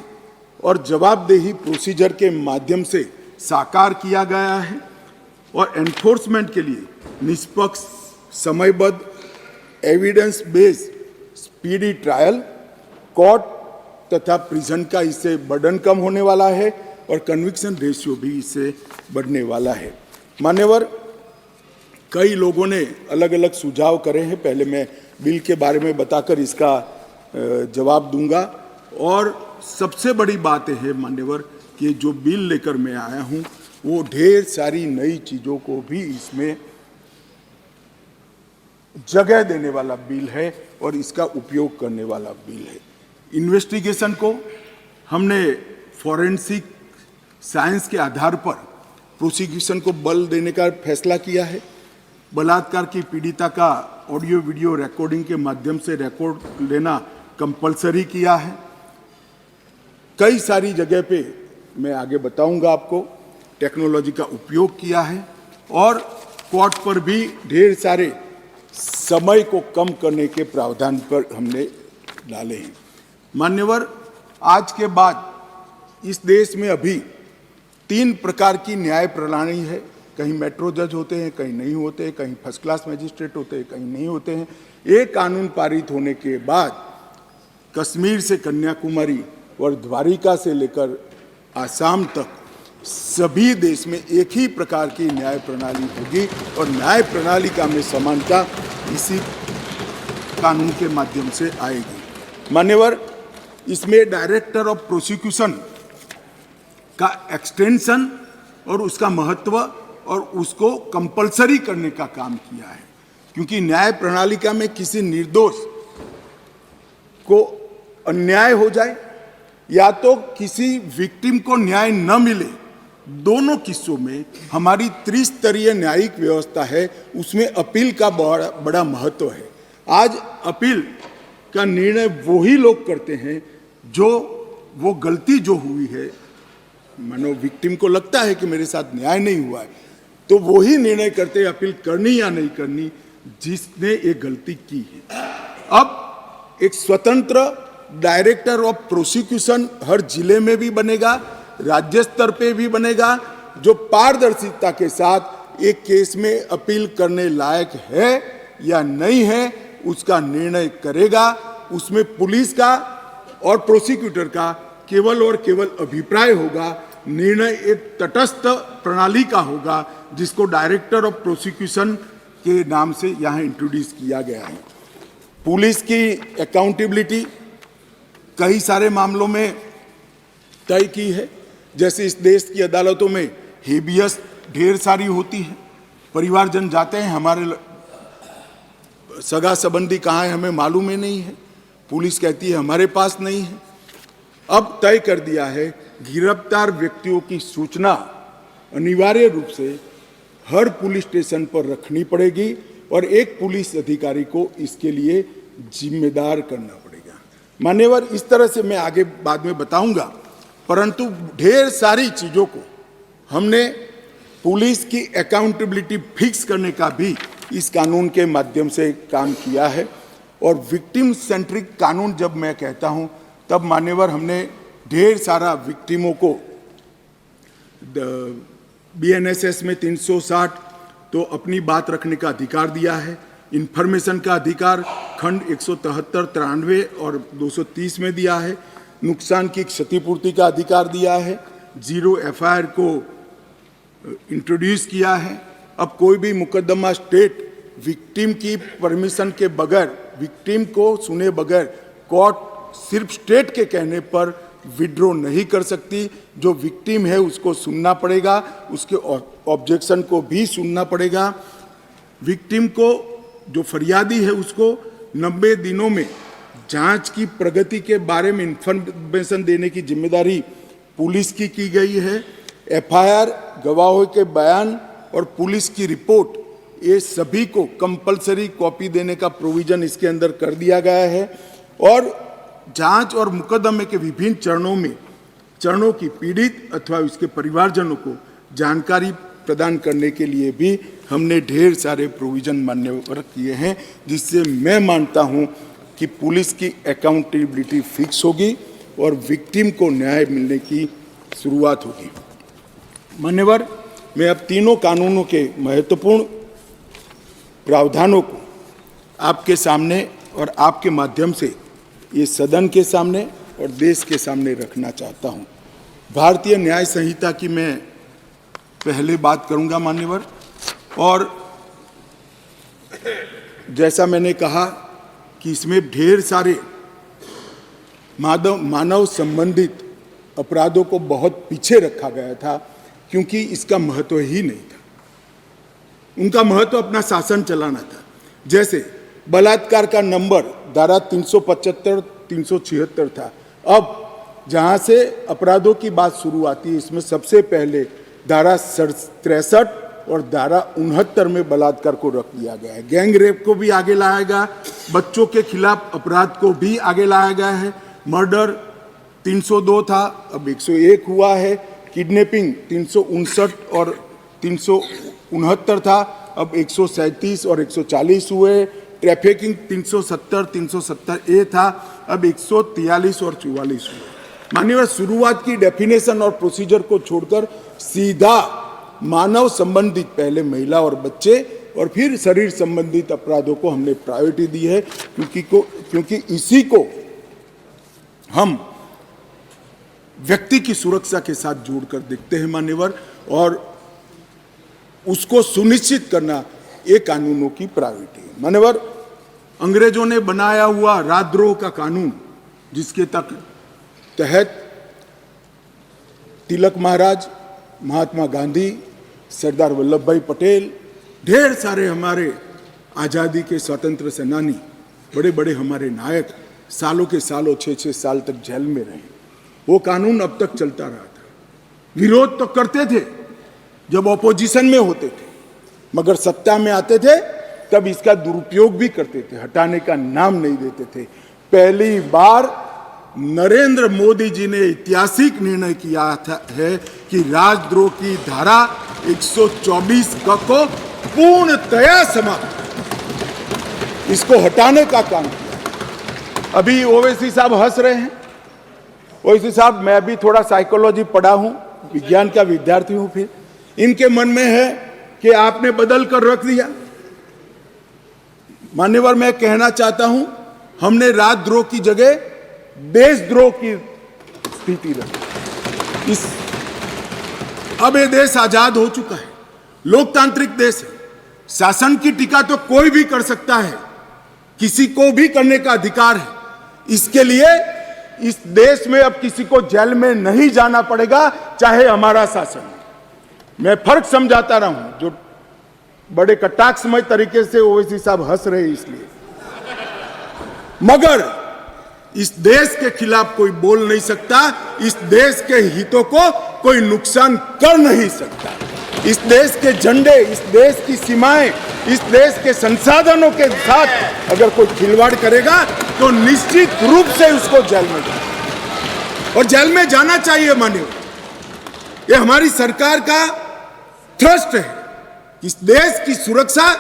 और जवाबदेही प्रोसीजर के माध्यम से साकार किया गया है और एनफोर्समेंट के लिए निष्पक्ष, समयबद्ध, evidence based speedy trial, court तथा प्रिजन का इससे बर्डन कम होने वाला है और कन्विक्शन रेशियो भी इससे बढ़ने वाला है। मान्यवर, कई लोगों ने अलग अलग सुझाव करे हैं। पहले मैं बिल के बारे में बताकर इसका जवाब दूंगा। और सबसे बड़ी बात है मान्यवर कि जो बिल लेकर मैं आया हूं वो ढेर सारी नई चीज़ों को भी इसमें जगह देने वाला बिल है और इसका उपयोग करने वाला बिल है। इन्वेस्टिगेशन को हमने फॉरेंसिक साइंस के आधार पर प्रोसिक्यूशन को बल देने का फैसला किया है। बलात्कार की पीड़िता का ऑडियो वीडियो रिकॉर्डिंग के माध्यम से रिकॉर्ड लेना कंपलसरी किया है। कई सारी जगह पे मैं आगे बताऊंगा आपको टेक्नोलॉजी का उपयोग किया है और कोर्ट पर भी ढेर सारे समय को कम करने के प्रावधान पर हमने डाले हैं। मान्यवर, आज के बाद इस देश में अभी 3 प्रकार की न्याय प्रणाली है। कहीं मेट्रो जज होते हैं, कहीं नहीं होते हैं, कहीं फर्स्ट क्लास मजिस्ट्रेट होते हैं, कहीं नहीं होते हैं। एक कानून पारित होने के बाद कश्मीर से कन्याकुमारी और द्वारिका से लेकर आसाम तक सभी देश में एक ही प्रकार की न्याय प्रणाली होगी और न्याय प्रणाली का में समानता इसी कानून के माध्यम से आएगी। मान्यवर, इसमें डायरेक्टर ऑफ प्रोसिक्यूशन का एक्सटेंशन और उसका महत्व और उसको कंपलसरी करने का काम किया है, क्योंकि न्याय प्रणालिका में किसी निर्दोष को अन्याय हो जाए या तो किसी विक्टिम को न्याय न मिले, दोनों किस्सों में हमारी त्रिस्तरीय न्यायिक व्यवस्था है, उसमें अपील का बड़ा महत्व है। आज अपील का निर्णय वही लोग करते हैं जो वो गलती जो हुई है, मानो विक्टिम को लगता है कि मेरे साथ न्याय नहीं हुआ है, तो वही निर्णय करते हैं अपील करनी या नहीं करनी जिसने ये गलती की है। अब एक स्वतंत्र डायरेक्टर ऑफ प्रोसिक्यूशन हर जिले में भी बनेगा, राज्य स्तर पे भी बनेगा, जो पारदर्शिता के साथ एक केस में अपील करने लायक है या नहीं है उसका निर्णय करेगा। उसमें पुलिस का और प्रोसिक्यूटर का केवल और केवल अभिप्राय होगा, निर्णय एक तटस्थ प्रणाली का होगा जिसको डायरेक्टर ऑफ प्रोसिक्यूशन के नाम से यहाँ इंट्रोड्यूस किया गया है। पुलिस की अकाउंटेबिलिटी कई सारे मामलों में तय की है, जैसे इस देश की अदालतों में हेबियस ढेर सारी होती है, परिवारजन जाते हैं, हमारे सगा संबंधी कहाँ है हमें मालूम ही नहीं है, पुलिस कहती है हमारे पास नहीं है। अब तय कर दिया है गिरफ्तार व्यक्तियों की सूचना अनिवार्य रूप से हर पुलिस स्टेशन पर रखनी पड़ेगी और एक पुलिस अधिकारी को इसके लिए जिम्मेदार करना पड़ेगा। मान्यवर, इस तरह से मैं आगे बाद में बताऊंगा, परंतु ढेर सारी चीजों को हमने पुलिस की अकाउंटेबिलिटी फिक्स करने का भी इस कानून के माध्यम से काम किया है। और विक्टिम सेंट्रिक कानून जब मैं कहता हूं तब मान्यवर हमने ढेर सारा विक्टिमों को BNSS में 360 तो अपनी बात रखने का अधिकार दिया है, इंफॉर्मेशन का अधिकार खंड 173, 93 और 230 में दिया है, नुकसान की क्षतिपूर्ति का अधिकार दिया है, जीरो FIR को इंट्रोड्यूस किया है। अब कोई भी मुकदमा स्टेट विक्टिम की परमिशन के बगैर, विक्टिम को सुने बगैर कोर्ट सिर्फ स्टेट के कहने पर विड्रॉ नहीं कर सकती। जो विक्टिम है उसको सुनना पड़ेगा, उसके ऑब्जेक्शन को भी सुनना पड़ेगा। विक्टिम को, जो फरियादी है, उसको 90 दिनों में जांच की प्रगति के बारे में इंफॉर्मेशन देने की जिम्मेदारी पुलिस की गई है। FIR, गवाहों के बयान और पुलिस की रिपोर्ट, ये सभी को कंपलसरी कॉपी देने का प्रोविजन इसके अंदर कर दिया गया है। और जांच और मुकदमे के विभिन्न चरणों की पीड़ित अथवा उसके परिवारजनों को जानकारी प्रदान करने के लिए भी हमने ढेर सारे प्रोविजन मान्यवर किए हैं, जिससे मैं मानता हूं कि पुलिस की अकाउंटेबिलिटी फिक्स होगी और विक्टिम को न्याय मिलने की शुरुआत होगी। मान्यवर, मैं अब तीनों कानूनों के महत्वपूर्ण प्रावधानों को आपके सामने और आपके माध्यम से ये सदन के सामने और देश के सामने रखना चाहता हूँ। भारतीय न्याय संहिता की मैं पहले बात करूँगा मान्यवर, और जैसा मैंने कहा कि इसमें ढेर सारे मानव संबंधित अपराधों को बहुत पीछे रखा गया था, क्योंकि इसका महत्व ही नहीं था। उनका महत्व अपना शासन चलाना था। जैसे बलात्कार का नंबर धारा 375, 376 था। अब जहाँ से अपराधों की बात शुरू आती है, इसमें सबसे पहले धारा 63 और धारा 69 में बलात्कार को रख दिया गया है। गैंग रेप को भी आगे लाया गया, बच्चों के खिलाफ अपराध को भी आगे लाया गया है। मर्डर 302 था, अब 101 हुआ है। किडनैपिंग 359 और 369 था, अब 137 और 140 हुए। ट्रैफिकिंग 370, 370A था, अब 143 और 44 हुए। माननीय, शुरुआत की डेफिनेशन और प्रोसीजर को छोड़कर सीधा मानव संबंधित, पहले महिला और बच्चे और फिर शरीर संबंधित अपराधों को हमने प्रायोरिटी दी है, क्योंकि इसी को हम व्यक्ति की सुरक्षा के साथ जोड़कर देखते हैं मान्यवर, और उसको सुनिश्चित करना ये कानूनों की प्रायोरिटी है। मान्यवर, अंग्रेजों ने बनाया हुआ राजद्रोह का कानून, जिसके तहत तिलक महाराज, महात्मा गांधी, सरदार वल्लभ भाई पटेल, ढेर सारे हमारे आज़ादी के स्वतंत्र सेनानी, बड़े बड़े हमारे नायक सालों के सालों 6-6 साल तक जेल में रहे। वो कानून अब तक चलता रहा था। विरोध तो करते थे जब ऑपोजिशन में होते थे, मगर सत्ता में आते थे तब इसका दुरुपयोग भी करते थे, हटाने का नाम नहीं देते थे। पहली बार नरेंद्र मोदी जी ने ऐतिहासिक निर्णय किया है कि राजद्रोह की धारा 124 को पूर्णतया समाप्त, इसको हटाने का काम किया। अभी ओवैसी साहब हंस रहे हैं। ओवैसी साहब, मैं भी थोड़ा साइकोलॉजी पढ़ा हूं, विज्ञान का विद्यार्थी हूं। फिर इनके मन में है कि आपने बदल कर रख दिया। मान्यवर, मैं कहना चाहता हूं, हमने राजद्रोह की जगह देशद्रोह की स्थिति रखी। अब ये देश आजाद हो चुका है, लोकतांत्रिक देश है। शासन की टीका तो कोई भी कर सकता है, किसी को भी करने का अधिकार है। इसके लिए इस देश में अब किसी को जेल में नहीं जाना पड़ेगा, चाहे हमारा शासन हो। मैं फर्क समझाता रहा हूं, जो बड़े कटाक्षमय तरीके से ओवैसी साहब हंस रहे इसलिए। मगर इस देश के खिलाफ कोई बोल नहीं सकता, इस देश के हितों को कोई नुकसान कर नहीं सकता। इस देश के झंडे, इस देश की सीमाएं, इस देश के संसाधनों के साथ अगर कोई खिलवाड़ करेगा तो निश्चित रूप से उसको जेल में जाना, और जेल में जाना चाहिए। मानिए, ये हमारी सरकार का थ्रस्ट है। इस देश की सुरक्षा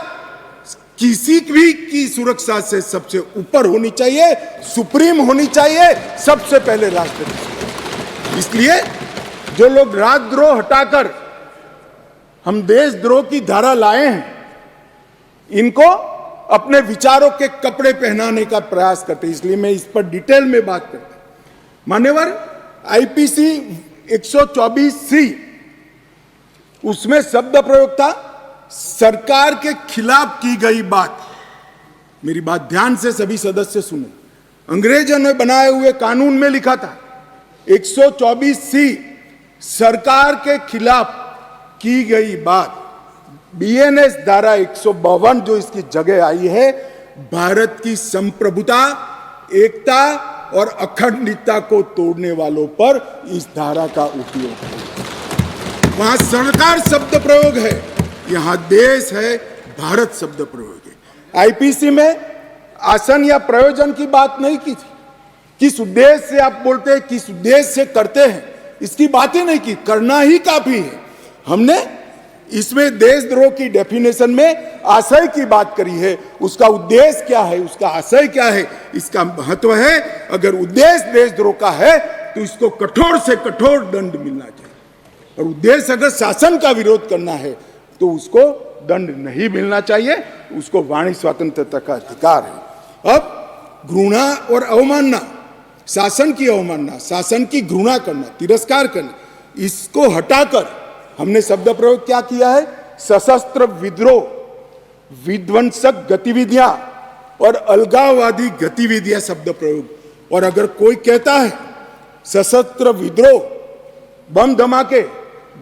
किसी भी की सुरक्षा से सबसे ऊपर होनी चाहिए, सुप्रीम होनी चाहिए, सबसे पहले राष्ट्रपति। इसलिए जो लोग राजद्रोह हटाकर हम देशद्रोह की धारा लाए हैं, इनको अपने विचारों के कपड़े पहनाने का प्रयास करते हैं। इसलिए मैं इस पर डिटेल में बात करता हूं। मान्यवर, आईपीसी 124C, उसमें शब्द प्रयोग था सरकार के खिलाफ की गई बात। मेरी बात ध्यान से सभी सदस्य सुने। अंग्रेजों ने बनाए हुए कानून में लिखा था 124C, सरकार के खिलाफ की गई बात। बीएनएस धारा 152 जो इसकी जगह आई है, भारत की संप्रभुता, एकता और अखंडता को तोड़ने वालों पर इस धारा का उपयोग है। वहां सरकार शब्द प्रयोग है, यहां देश है, भारत शब्द प्रयोग है। आईपीसी में आसन या प्रयोजन की बात नहीं की थी। किस उद्देश्य से आप बोलते हैं, किस उद्देश्य से करते हैं, इसकी बात ही नहीं की। करना ही काफी है। हमने इसमें देशद्रोह की डेफिनेशन में आशय की बात करी है। उसका उद्देश्य क्या है, उसका आशय क्या है, इसका महत्व है। अगर उद्देश्य देशद्रोह का है तो इसको कठोर से कठोर दंड मिलना चाहिए, और उद्देश्य अगर शासन का विरोध करना है तो उसको दंड नहीं मिलना चाहिए। उसको वाणी स्वतंत्रता का अधिकार है। अब घृणा और अवमानना, शासन की अवमानना, शासन की घृणा करना, तिरस्कार करना, इसको हटाकर हमने शब्द प्रयोग क्या किया है, सशस्त्र विद्रोह, विध्वंसक गतिविधियां और अलगाववादी गतिविधियां शब्द प्रयोग। और अगर कोई कहता है सशस्त्र विद्रोह, बम धमाके,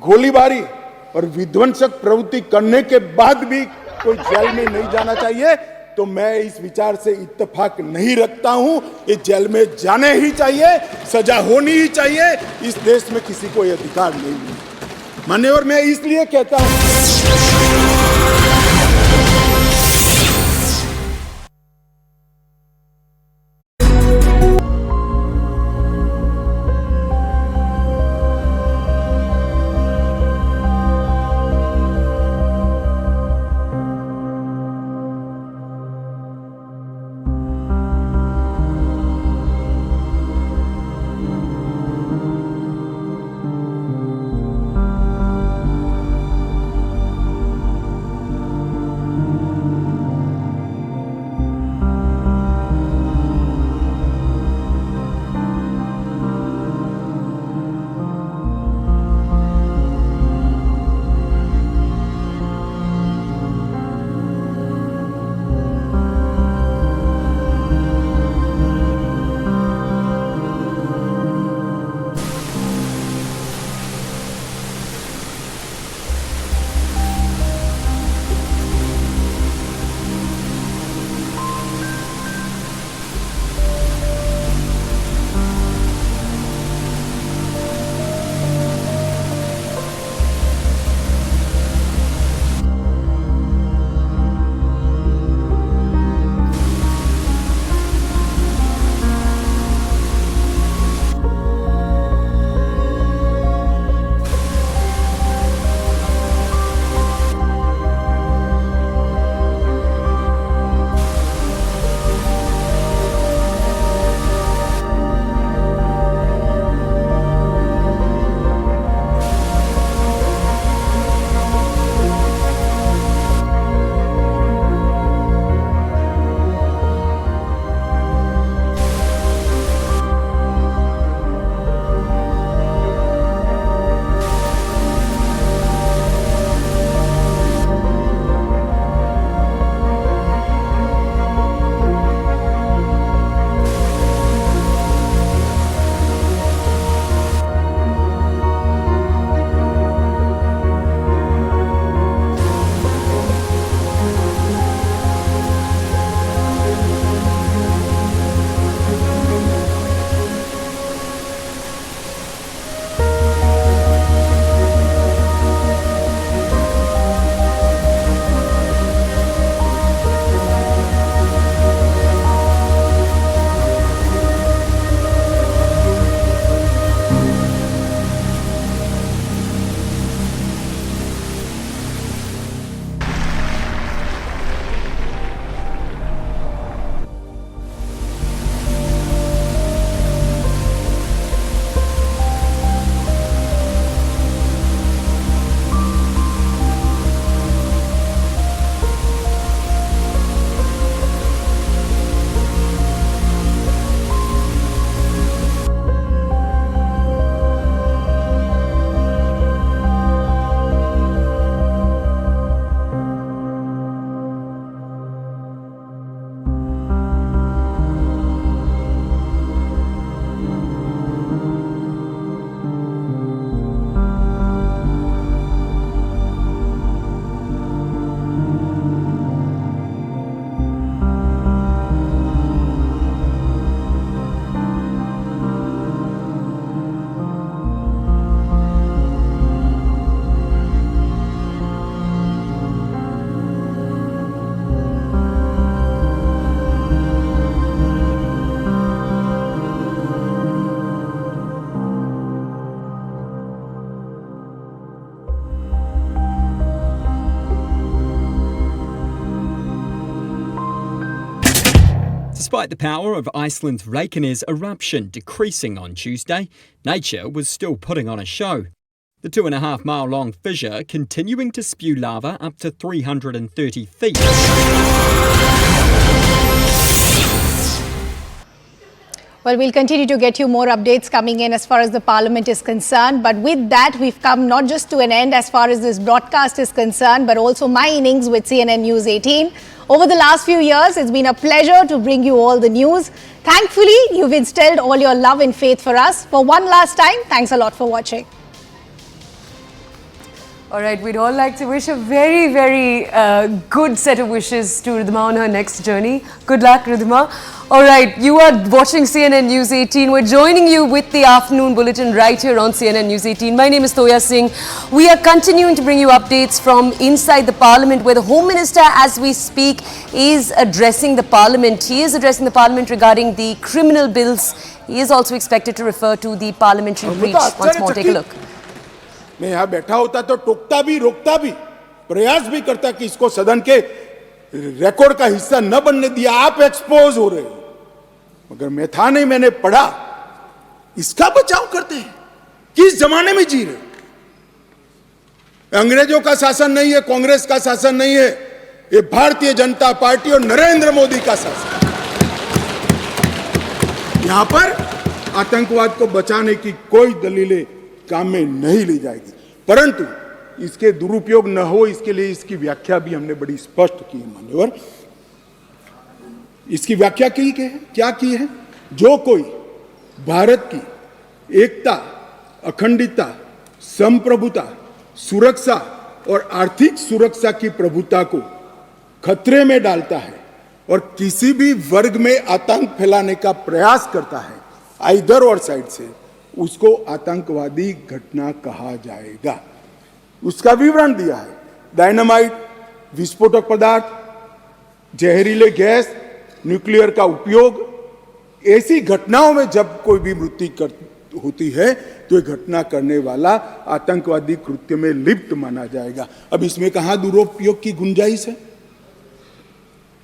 गोलीबारी और विध्वंसक प्रवृत्ति करने के बाद भी कोई जेल में नहीं जाना चाहिए, तो मैं इस विचार से इत्तेफाक नहीं रखता हूं। ये जेल में जाने ही चाहिए, सजा होनी ही चाहिए। इस देश में किसी को यह अधिकार नहीं है। मान्यवर, मैं इसलिए कहता हूं Despite the power of Iceland's Reykjanes eruption decreasing on Tuesday, nature was still putting on a show. The 2.5 mile long fissure continuing to spew lava up to 330 feet. Well, we'll continue to get you more updates coming in as far as the Parliament is concerned. But with that, we've come not just to an end as far as this broadcast is concerned, but also my innings with CNN News 18. Over the last few years, it's been a pleasure to bring you all the news. Thankfully, you've instilled all your love and faith for us. For one last time, thanks a lot for watching. All right, we'd all like to wish a very, very good set of wishes to Ridhima on her next journey. Good luck, Ridhima. All right, you are watching CNN News 18. We're joining you with the afternoon bulletin right here on CNN News 18. My name is Toya Singh. We are continuing to bring you updates from inside the Parliament, where the Home Minister, as we speak, is addressing the Parliament. He is addressing the Parliament regarding the criminal bills. He is also expected to refer to the parliamentary breach. Once more, take a look. मैं यहाँ बैठा होता तो टोकता भी, रोकता भी, प्रयास भी करता कि इसको सदन के रिकॉर्ड का हिस्सा न बनने दिया। आप एक्सपोज हो रहे हो, मगर मैं था नहीं, मैंने पढ़ा। इसका बचाव करते हैं। किस जमाने में जी रहे? अंग्रेजों का शासन नहीं है, कांग्रेस का शासन नहीं है, ये भारतीय जनता पार्टी और नरेंद्र मोदी का शासन। यहां पर आतंकवाद को बचाने की कोई दलीलें काम में नहीं ली जाएगी, परंतु इसके दुरुपयोग न हो इसके लिए इसकी व्याख्या भी हमने बड़ी स्पष्ट की है। मान्यवर, इसकी व्याख्या क्या की है? जो कोई भारत की एकता, अखंडता, संप्रभुता, सुरक्षा और आर्थिक सुरक्षा की प्रभुता को खतरे में डालता है और किसी भी वर्ग में आतंक फैलाने का प्रयास करता है, आइदर और साइड से, उसको आतंकवादी घटना कहा जाएगा। उसका विवरण दिया है। डायनामाइट, विस्फोटक पदार्थ, जहरीले गैस, न्यूक्लियर का उपयोग, ऐसी घटनाओं में जब कोई भी मृत्यु होती है तो ये घटना करने वाला आतंकवादी कृत्य में लिप्त माना जाएगा। अब इसमें कहां दुरुपयोग की गुंजाइश है?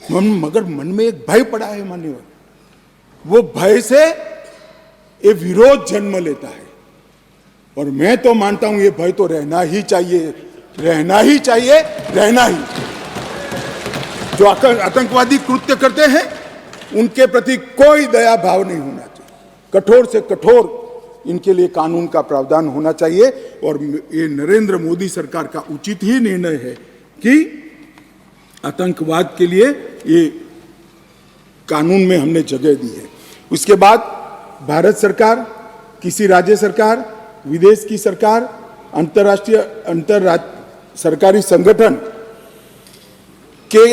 मगर मन में एक भय पड़ा है मान्यवर, वो भय से ये विरोध जन्म लेता है और मैं तो मानता हूं ये भय तो रहना ही चाहिए, रहना ही चाहिए, रहना ही। जो आतंकवादी कृत्य करते हैं उनके प्रति कोई दया भाव नहीं होना चाहिए। कठोर से कठोर इनके लिए कानून का प्रावधान होना चाहिए और ये नरेंद्र मोदी सरकार का उचित ही निर्णय है कि आतंकवाद के लिए ये कानून में हमने जगह दी है। उसके बाद भारत सरकार, किसी राज्य सरकार, विदेश की सरकार, अंतरराष्ट्रीय सरकारी संगठन के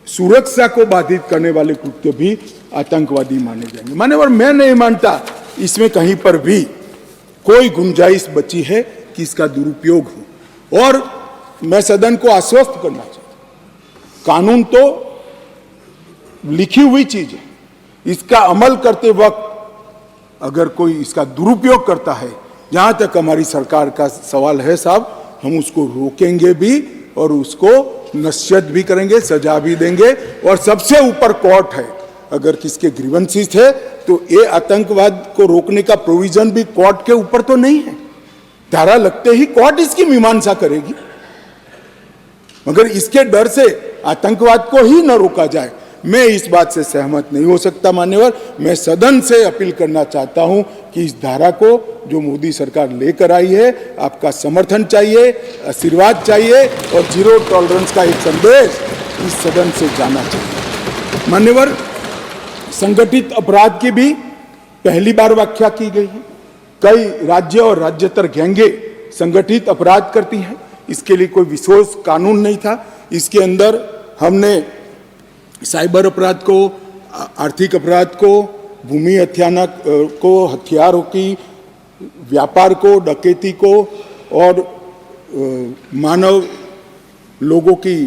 सुरक्षा को बाधित करने वाले कृत्य भी आतंकवादी माने जाएंगे। मान्यवर, मैं नहीं मानता इसमें कहीं पर भी कोई गुंजाइश बची है कि इसका दुरुपयोग हो। और मैं सदन को आश्वस्त करना चाहता हूं, कानून तो लिखी हुई चीज है, इसका अमल करते वक्त अगर कोई इसका दुरुपयोग करता है, जहां तक हमारी सरकार का सवाल है साहब, हम उसको रोकेंगे भी और उसको नसीहत भी करेंगे, सजा भी देंगे। और सबसे ऊपर कोर्ट है। अगर किसके ग्रीवेंसेस है तो ये आतंकवाद को रोकने का प्रोविजन भी कोर्ट के ऊपर तो नहीं है। धारा लगते ही कोर्ट इसकी मीमांसा करेगी, मगर इसके डर से आतंकवाद को ही न रोका जाए, मैं इस बात से सहमत नहीं हो सकता। मान्यवर, मैं सदन से अपील करना चाहता हूं कि इस धारा को जो मोदी सरकार लेकर आई है, आपका समर्थन चाहिए, आशीर्वाद चाहिए और जीरो टॉलरेंस का एक संदेश इस सदन से जाना चाहिए। मान्यवर, संगठित अपराध की भी पहली बार व्याख्या की गई है। कई राज्य और राज्यतर गैंगे संगठित अपराध करती हैं, इसके लिए कोई विशेष कानून नहीं था। इसके अंदर हमने साइबर अपराध को, आर्थिक अपराध को, भूमि हत्याना को, हथियारों की व्यापार को, डकैती को और मानव लोगों की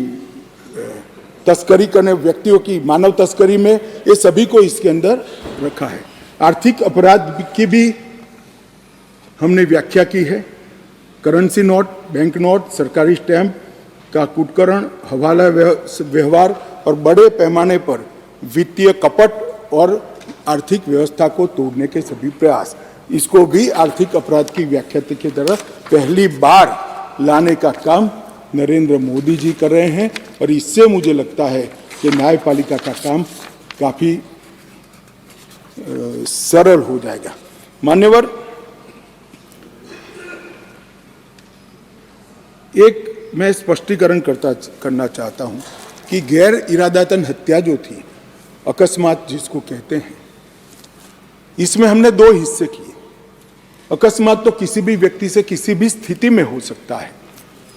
तस्करी करने, व्यक्तियों की मानव तस्करी में, ये सभी को इसके अंदर रखा है। आर्थिक अपराध की भी हमने व्याख्या की है। करेंसी नोट, बैंक नोट, सरकारी स्टैंप का कुटकरण, हवाला व्यवहार और बड़े पैमाने पर वित्तीय कपट और आर्थिक व्यवस्था को तोड़ने के सभी प्रयास, इसको भी आर्थिक अपराध की व्याख्या की तरह पहली बार लाने का काम नरेंद्र मोदी जी कर रहे हैं। और इससे मुझे लगता है कि न्यायपालिका का काम काफी सरल हो जाएगा। मान्यवर, एक मैं स्पष्टीकरण करना चाहता हूं कि गैर इरादतन हत्या जो थी, अकस्मात जिसको कहते हैं, इसमें हमने दो हिस्से किए। अकस्मात तो किसी भी व्यक्ति से किसी भी स्थिति में हो सकता है।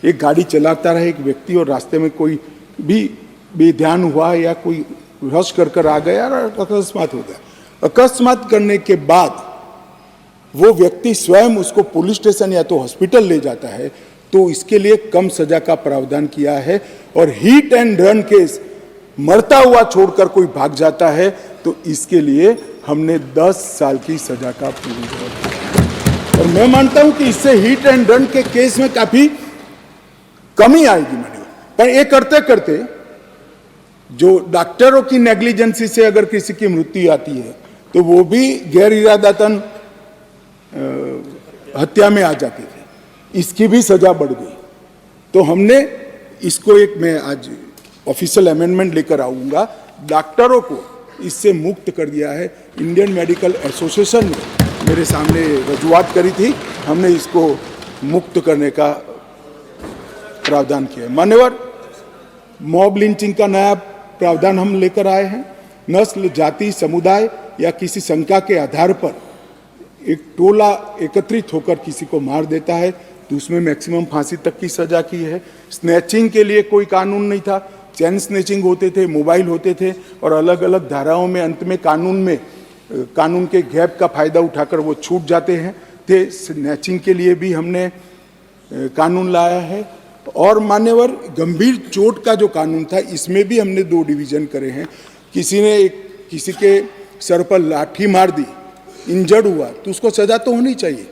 एक गाड़ी चलाता रहे एक व्यक्ति और रास्ते में कोई भी बेध्यान हुआ या कोई रश कर आ गया और अकस्मात हो गया। अकस्मात करने के बाद वो व्यक्ति स्वयं उसको पुलिस स्टेशन या तो हॉस्पिटल ले जाता है, तो इसके लिए कम सजा का प्रावधान किया है। और हिट एंड रन केस, मरता हुआ छोड़कर कोई भाग जाता है, तो इसके लिए हमने 10 साल की सजा का प्रावधान किया। और मैं मानता हूं कि इससे हिट एंड रन के केस में काफी कमी आएगी। पर ये करते करते जो डॉक्टरों की नेग्लिजेंसी से अगर किसी की मृत्यु आती है, तो वो भी गैर इरादतन हत्या में आ जाते थे, इसकी भी सजा बढ़ गई। तो हमने इसको एक, मैं आज ऑफिशियल अमेंडमेंट लेकर आऊंगा, डॉक्टरों को इससे मुक्त कर दिया है। इंडियन मेडिकल एसोसिएशन ने मेरे सामने रजूआत करी थी, हमने इसको मुक्त करने का प्रावधान किया है। मान्यवर, मॉब लिंचिंग का नया प्रावधान हम लेकर आए हैं। नस्ल, जाति, समुदाय या किसी शंका के आधार पर एक टोला एकत्रित होकर किसी को मार देता है, तो उसमें मैक्सिमम फांसी तक की सजा की है। स्नैचिंग के लिए कोई कानून नहीं था, चैन स्नैचिंग होते थे, मोबाइल होते थे, और अलग अलग धाराओं में अंत में कानून के गैप का फायदा उठाकर वो छूट जाते हैं थे। स्नैचिंग के लिए भी हमने कानून लाया है। और मान्यवर, गंभीर चोट का जो कानून था, इसमें भी हमने 2 डिवीजन करे हैं। किसी के सर पर लाठी मार दी, इंजर्ड हुआ, तो उसको सजा तो होनी चाहिए,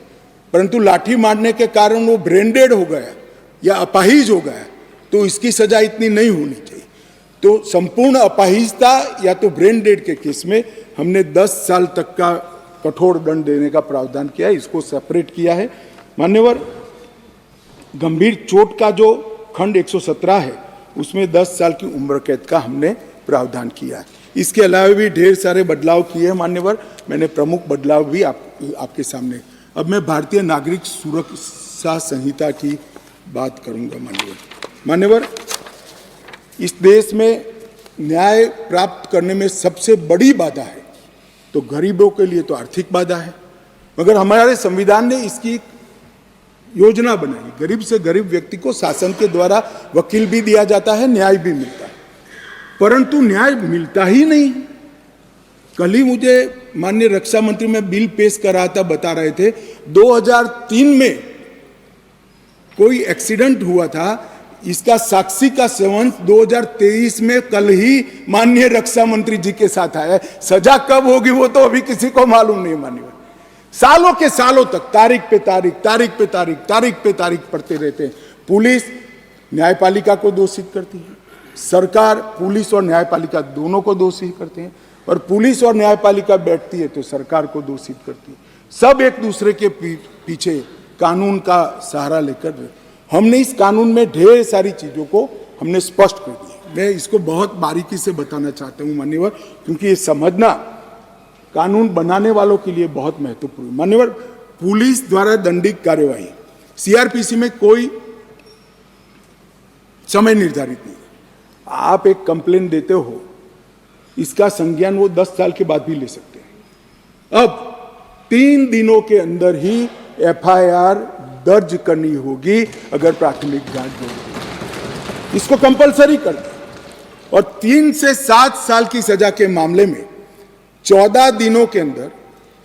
परंतु लाठी मारने के कारण वो ब्रेन डेड हो गया या अपाहिज हो गया, तो इसकी सजा इतनी नहीं होनी चाहिए। तो संपूर्ण अपाहिजता या तो ब्रेन डेड के केस में हमने 10 साल तक का कठोर दंड देने का प्रावधान किया है, इसको सेपरेट किया है। मान्यवर, गंभीर चोट का जो खंड 117 है, उसमें 10 साल की उम्र कैद का हमने प्रावधान किया है। इसके अलावा भी ढेर सारे बदलाव किए हैं मान्यवर, मैंने प्रमुख बदलाव भी आपके सामने। अब मैं भारतीय नागरिक सुरक्षा संहिता की बात करूंगा। मान्यवर, इस देश में न्याय प्राप्त करने में सबसे बड़ी बाधा है तो गरीबों के लिए तो आर्थिक बाधा है, मगर हमारे संविधान ने इसकी योजना बनाई। गरीब से गरीब व्यक्ति को शासन के द्वारा वकील भी दिया जाता है, न्याय भी मिलता है, परंतु न्याय मिलता ही नहीं। कल ही मुझे माननीय रक्षा मंत्री में बिल पेश कर रहा था, बता रहे थे 2003 में कोई एक्सीडेंट हुआ था, इसका साक्षी का सेवन 2023 में कल ही माननीय रक्षा मंत्री जी के साथ आया। सजा कब होगी वो तो अभी किसी को मालूम नहीं। माननीय सालों के सालों तक तारीख पे तारीख पढ़ते रहते हैं। पुलिस न्यायपालिका को दोषित करती है, सरकार पुलिस और न्यायपालिका दोनों को दोषी करते हैं, और पुलिस और न्यायपालिका बैठती है तो सरकार को दोषित करती है। सब एक दूसरे के पीछे कानून का सहारा लेकर, हमने इस कानून में ढेर सारी चीजों को हमने स्पष्ट कर दिया। मैं इसको बहुत बारीकी से बताना चाहता हूं मान्यवर, क्योंकि ये समझना कानून बनाने वालों के लिए बहुत महत्वपूर्ण। मान्यवर, पुलिस द्वारा दंडिक कार्यवाही सीआरपीसी में कोई समय निर्धारित नहीं। आप एक कंप्लेंट देते हो, इसका संज्ञान वो 10 साल के बाद भी ले सकते हैं। अब 3 दिनों के अंदर ही एफआईआर दर्ज करनी होगी अगर प्राथमिक जांच होगी, इसको कंपलसरी कर दे। और 3 से 7 साल की सजा के मामले में 14 दिनों के अंदर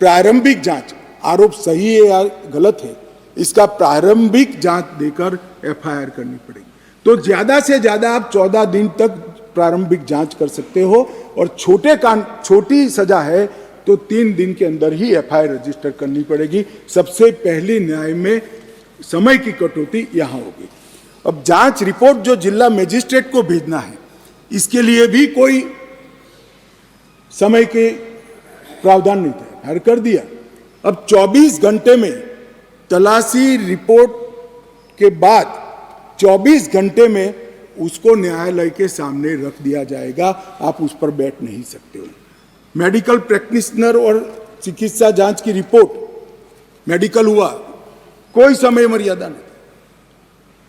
प्रारंभिक जांच, आरोप सही है या गलत है, इसका प्रारंभिक जांच देकर एफआईआर करनी पड़ेगी। तो ज्यादा से ज्यादा आप 14 दिन तक प्रारंभिक जांच कर सकते हो, और छोटी सजा है तो 3 दिन के अंदर ही एफआईआर रजिस्टर करनी पड़ेगी। सबसे पहली न्याय में समय की कटौती यहां होगी। अब जांच रिपोर्ट जो जिला मजिस्ट्रेट को भेजना है, इसके लिए भी कोई समय के प्रावधान नहीं था, फायर कर दिया। अब 24 घंटे में तलाशी रिपोर्ट के बाद 24 घंटे में उसको न्यायालय के सामने रख दिया जाएगा, आप उस पर बैठ नहीं सकते हो। मेडिकल प्रैक्टिशनर और चिकित्सा जांच की रिपोर्ट, मेडिकल हुआ, कोई समय मर्यादा नहीं।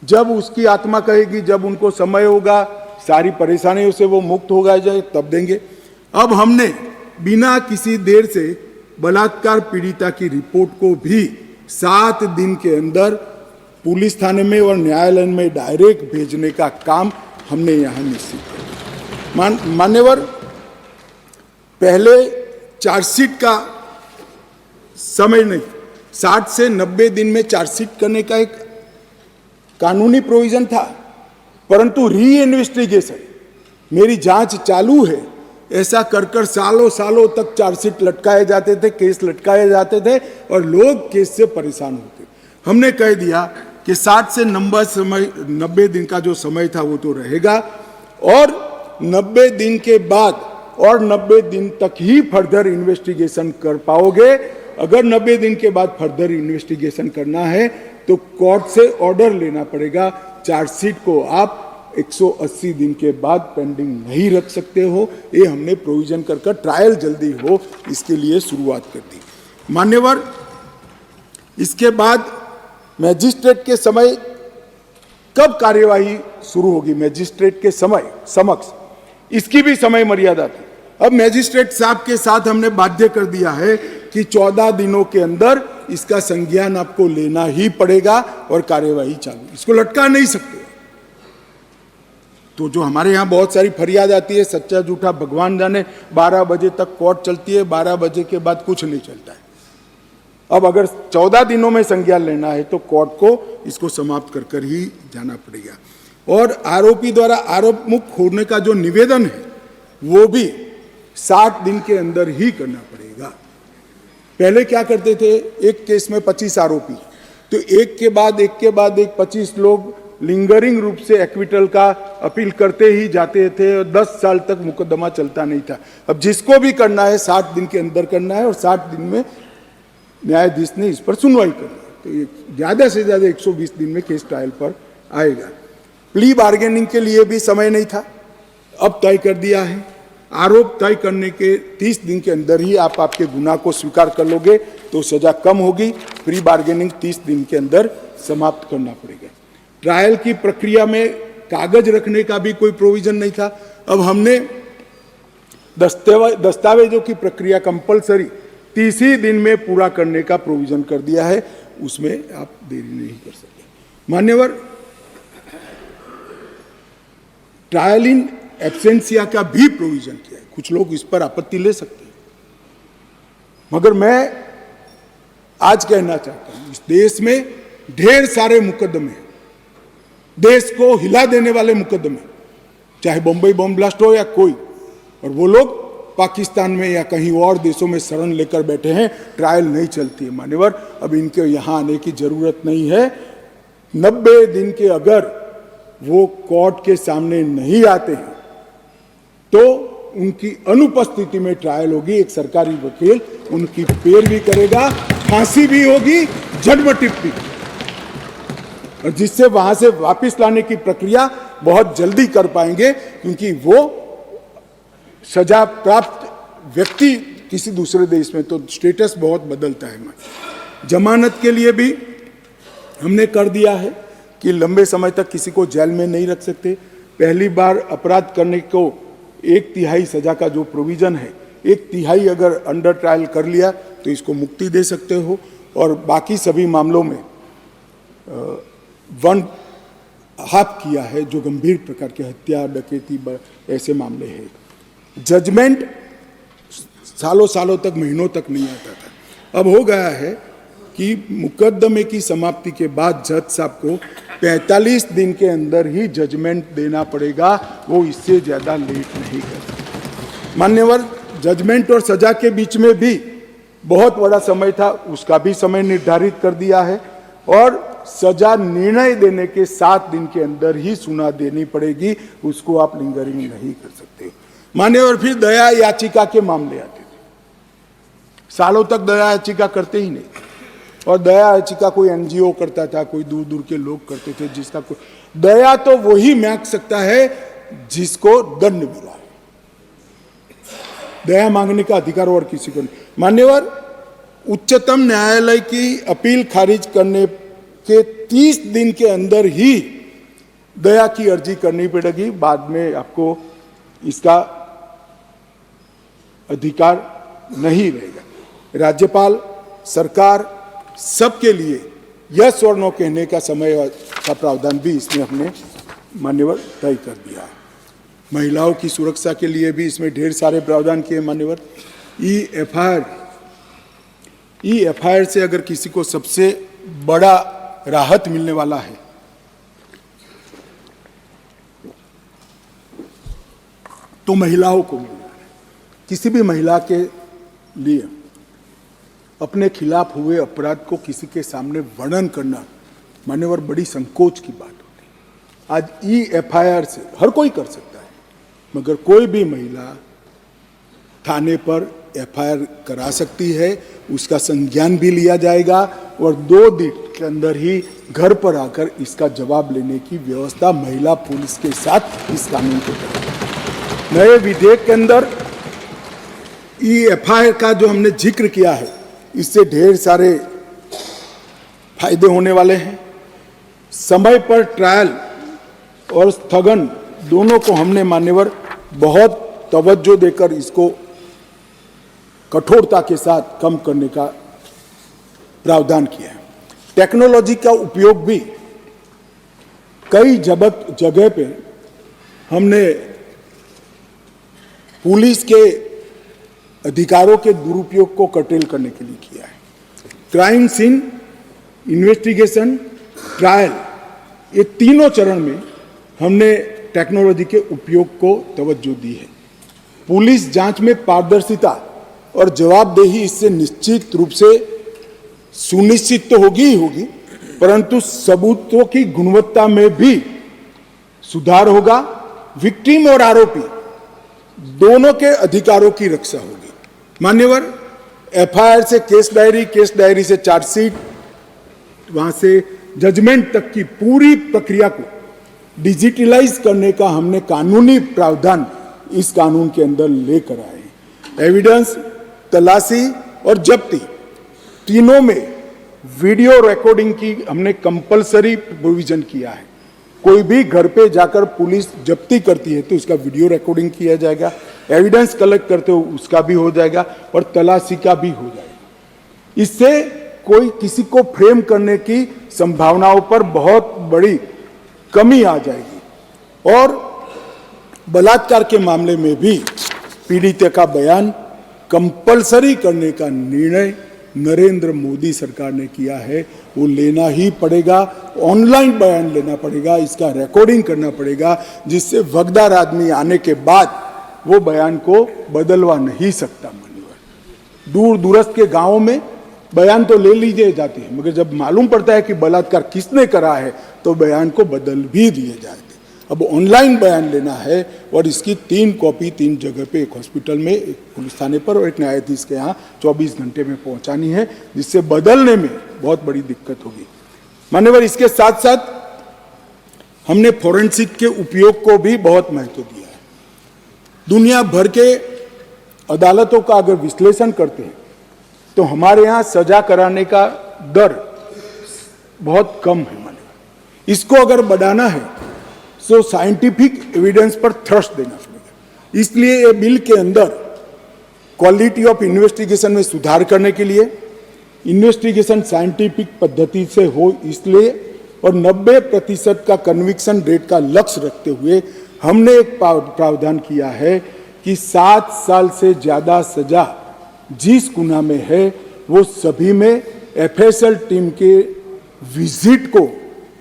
जब उसकी आत्मा कहेगी, जब उनको समय होगा, सारी परेशानियों से वो मुक्त होगा जाए, तब देंगे। अब हमने बिना किसी देर से बलात्कार पीड़िता की रिपोर्ट को भी 7 दिन के अंदर पुलिस थाने में और न्यायालय में डायरेक्ट भेजने का काम हमने यहाँ निश्चित किया। मान्यवर, पहले चार्जशीट का समय नहीं, 60 से 90 दिन में चार्जशीट करने का एक कानूनी प्रोविजन था, परंतु री इन्वेस्टिगेशन, मेरी जांच चालू है, ऐसा कर सालों सालों तक चार्जशीट लटकाए जाते थे, केस लटकाए जाते थे और लोग केस से परेशान होते। हमने कह दिया कि 60 से 90 दिन का जो समय था वो तो रहेगा, और 90 दिन के बाद और 90 दिन तक ही फर्दर इन्वेस्टिगेशन कर पाओगे। अगर 90 दिन के बाद फर्दर इन्वेस्टिगेशन करना है तो कोर्ट से ऑर्डर लेना पड़ेगा। चार्जशीट को आप 180 दिन के बाद पेंडिंग नहीं रख सकते हो। ये हमने प्रोविजन कर ट्रायल जल्दी हो इसके लिए शुरुआत कर दी। मान्यवर, इसके बाद मैजिस्ट्रेट के समय कब कार्यवाही शुरू होगी, मैजिस्ट्रेट के समय समक्ष, इसकी भी समय मर्यादा थी। अब मैजिस्ट्रेट साहब के साथ हमने बाध्य कर दिया है कि 14 दिनों के अंदर इसका संज्ञान आपको लेना ही पड़ेगा और कार्यवाही चालू, इसको लटका नहीं सकते। तो जो हमारे यहाँ बहुत सारी फरियाद आती है, सच्चा झूठा भगवान जाने, 12 बजे तक कोर्ट चलती है, 12 बजे के बाद कुछ नहीं चलता है। अब अगर 14 दिनों में संज्ञान लेना है तो कोर्ट को इसको समाप्त कर ही जाना पड़ेगा। और आरोपी द्वारा आरोप मुक्त होने का जो निवेदन है वो भी 60 दिन के अंदर ही करना पड़ेगा। पहले क्या करते थे, एक केस में 25 आरोपी, तो एक के बाद एक 25 लोग लिंगरिंग रूप से एक्विटल का अपील करते ही जाते थे और 10 साल तक मुकदमा चलता नहीं था। अब जिसको भी करना है 60 दिन के अंदर करना है और 60 दिन में न्यायाधीश ने इस पर सुनवाई करनी है, तो ये ज़्यादा से ज़्यादा 120 दिन में केस ट्रायल पर आएगा। प्ली बार्गेनिंग के लिए भी समय नहीं था, अब तय कर दिया है। आरोप तय करने के 30 दिन के अंदर ही आप आपके गुनाह को स्वीकार कर लोगे तो सजा कम होगी। प्री बार्गेनिंग 30 दिन के अंदर समाप्त करना पड़ेगा। ट्रायल की प्रक्रिया में कागज रखने का भी कोई प्रोविजन नहीं था। अब हमने दस्तावेजों की प्रक्रिया कंपलसरी 30 ही दिन में पूरा करने का प्रोविजन कर दिया है, उसमें आप देरी नहीं कर सकते। मान्यवर, ट्रायल इन एब्सेंसिया का भी प्रोविजन किया है। कुछ लोग इस पर आपत्ति ले सकते हैं, मगर मैं आज कहना चाहता हूं, इस देश में ढेर सारे मुकदमे हैं, देश को हिला देने वाले मुकदमे, चाहे बम्बई बम ब्लास्ट हो या कोई, और वो लोग पाकिस्तान में या कहीं और देशों में शरण लेकर बैठे हैं, ट्रायल नहीं चलती है। मान्यवर, अब इनके यहाँ आने की जरूरत नहीं है। 90 दिन के अगर वो कोर्ट के सामने नहीं आते हैं तो उनकी अनुपस्थिति में ट्रायल होगी। एक सरकारी वकील उनकी पैरवी करेगा, फांसी भी होगी, जन्मटिप भी, और जिससे वहां से वापस लाने की प्रक्रिया बहुत जल्दी कर पाएंगे, क्योंकि वो सजा प्राप्त व्यक्ति किसी दूसरे देश में तो स्टेटस बहुत बदलता है। जमानत के लिए भी हमने कर दिया है कि लंबे समय तक किसी को जेल में नहीं रख सकते। पहली बार अपराध करने को 1/3 सजा का जो प्रोविजन है, 1/3 अगर अंडर ट्रायल कर लिया तो इसको मुक्ति दे सकते हो, और बाकी सभी मामलों में 1/2 किया है जो गंभीर प्रकार के हत्या, डकैती, ऐसे मामले हैं। जजमेंट सालों सालों तक, महीनों तक नहीं आता था। अब हो गया है कि मुकदमे की समाप्ति के बाद जज साहब को 45 दिन के अंदर ही जजमेंट देना पड़ेगा, वो इससे ज़्यादा लेट नहीं कर सकते। मान्यवर, जजमेंट और सजा के बीच में भी बहुत बड़ा समय था, उसका भी समय निर्धारित कर दिया है, और सजा निर्णय देने के 7 दिन के अंदर ही सुना देनी पड़ेगी, उसको आप लिंगरिंग नहीं कर सकते। मान्यवर फिर दया याचिका के मामले आते थे। सालों तक दया याचिका करते ही नहीं, और दया याचिका कोई एनजीओ करता था, कोई दूर दूर के लोग करते थे, जिसका कोई दया तो वही मांग सकता है जिसको दंड मिला है। दया मांगने का अधिकार और किसी को नहीं। मान्यवर, उच्चतम न्यायालय की अपील खारिज करने के 30 दिन के अंदर ही दया की अर्जी करनी पड़ेगी, बाद में आपको इसका अधिकार नहीं रहेगा। राज्यपाल, सरकार, सबके लिए यस और नो कहने का समय का प्रावधान भी इसमें हमने मान्यवर तय कर दिया है। महिलाओं की सुरक्षा के लिए भी इसमें ढेर सारे प्रावधान किए मान्यवर। ई-एफआईआर से अगर किसी को सबसे बड़ा राहत मिलने वाला है तो महिलाओं को मिल रहा है। किसी भी महिला के लिए अपने खिलाफ हुए अपराध को किसी के सामने वर्णन करना मान्यवर बड़ी संकोच की बात होती है। आज ई-एफआईआर से हर कोई कर सकता है, मगर कोई भी महिला थाने पर एफआईआर करा सकती है, उसका संज्ञान भी लिया जाएगा और 2 दिन के अंदर ही घर पर आकर इसका जवाब लेने की व्यवस्था महिला पुलिस के साथ इस कानून के तहत। नए विधेयक के अंदर ई-एफआईआर का जो हमने जिक्र किया है, इससे ढेर सारे फायदे होने वाले हैं। समय पर ट्रायल और स्थगन दोनों को हमने मान्यवर बहुत तवज्जो देकर इसको कठोरता के साथ कम करने का प्रावधान किया है। टेक्नोलॉजी का उपयोग भी कई जगह पे हमने पुलिस के अधिकारों के दुरुपयोग को कर्टेल करने के लिए किया है। क्राइम सीन, इन्वेस्टिगेशन, ट्रायल, ये तीनों चरण में हमने टेक्नोलॉजी के उपयोग को तवज्जो दी है। पुलिस जांच में पारदर्शिता और जवाबदेही इससे निश्चित रूप से सुनिश्चित तो होगी ही होगी, परंतु सबूतों की गुणवत्ता में भी सुधार होगा। विक्टिम और आरोपी दोनों के अधिकारों की रक्षा होगी। मान्यवर, एफआईआर से केस डायरी से चार्जशीट, वहां से जजमेंट तक की पूरी प्रक्रिया को डिजिटलाइज करने का हमने कानूनी प्रावधान इस कानून के अंदर लेकर आए। एविडेंस, तलाशी और जब्ती तीनों में वीडियो रिकॉर्डिंग की हमने कंपलसरी प्रोविजन किया है। कोई भी घर पे जाकर पुलिस जब्ती करती है तो उसका वीडियो रिकॉर्डिंग किया जाएगा, एविडेंस कलेक्ट करते हो उसका भी हो जाएगा और तलाशी का भी हो जाएगा। इससे कोई किसी को फ्रेम करने की संभावनाओं पर बहुत बड़ी कमी आ जाएगी। और बलात्कार के मामले में भी पीड़ित का बयान कंपलसरी करने का निर्णय नरेंद्र मोदी सरकार ने किया है। वो लेना ही पड़ेगा, ऑनलाइन बयान लेना पड़ेगा, इसका रिकॉर्डिंग करना पड़ेगा, जिससे वगदार आदमी आने के बाद वो बयान को बदलवा नहीं सकता। मान्यवर, दूर दूरस्थ के गांवों में बयान तो ले लीजिए जाते हैं, मगर जब मालूम पड़ता है कि बलात्कार किसने करा है तो बयान को बदल भी दिए जाते। अब ऑनलाइन बयान लेना है और इसकी 3 कॉपी 3 जगह पे, एक हॉस्पिटल में, एक पुलिस थाने पर और एक न्यायाधीश के यहाँ 24 घंटे में पहुंचानी है, जिससे बदलने में बहुत बड़ी दिक्कत होगी। मान्यवर, इसके साथ साथ हमने फोरेंसिक के उपयोग को भी बहुत महत्व दिया है। दुनिया भर के अदालतों का अगर विश्लेषण करते हैं तो हमारे यहाँ सजा कराने का दर बहुत कम है। मान्यवर, इसको अगर बढ़ाना है तो साइंटिफिक एविडेंस पर थ्रस्ट देना पड़ेगा। इसलिए ये बिल के अंदर क्वालिटी ऑफ इन्वेस्टिगेशन में सुधार करने के लिए, इन्वेस्टिगेशन साइंटिफिक पद्धति से हो इसलिए, और 90% का कन्विक्शन रेट का लक्ष्य रखते हुए हमने एक प्रावधान किया है कि 7 साल से ज्यादा सजा जिस गुना में है वो सभी में एफएसएल टीम के विजिट को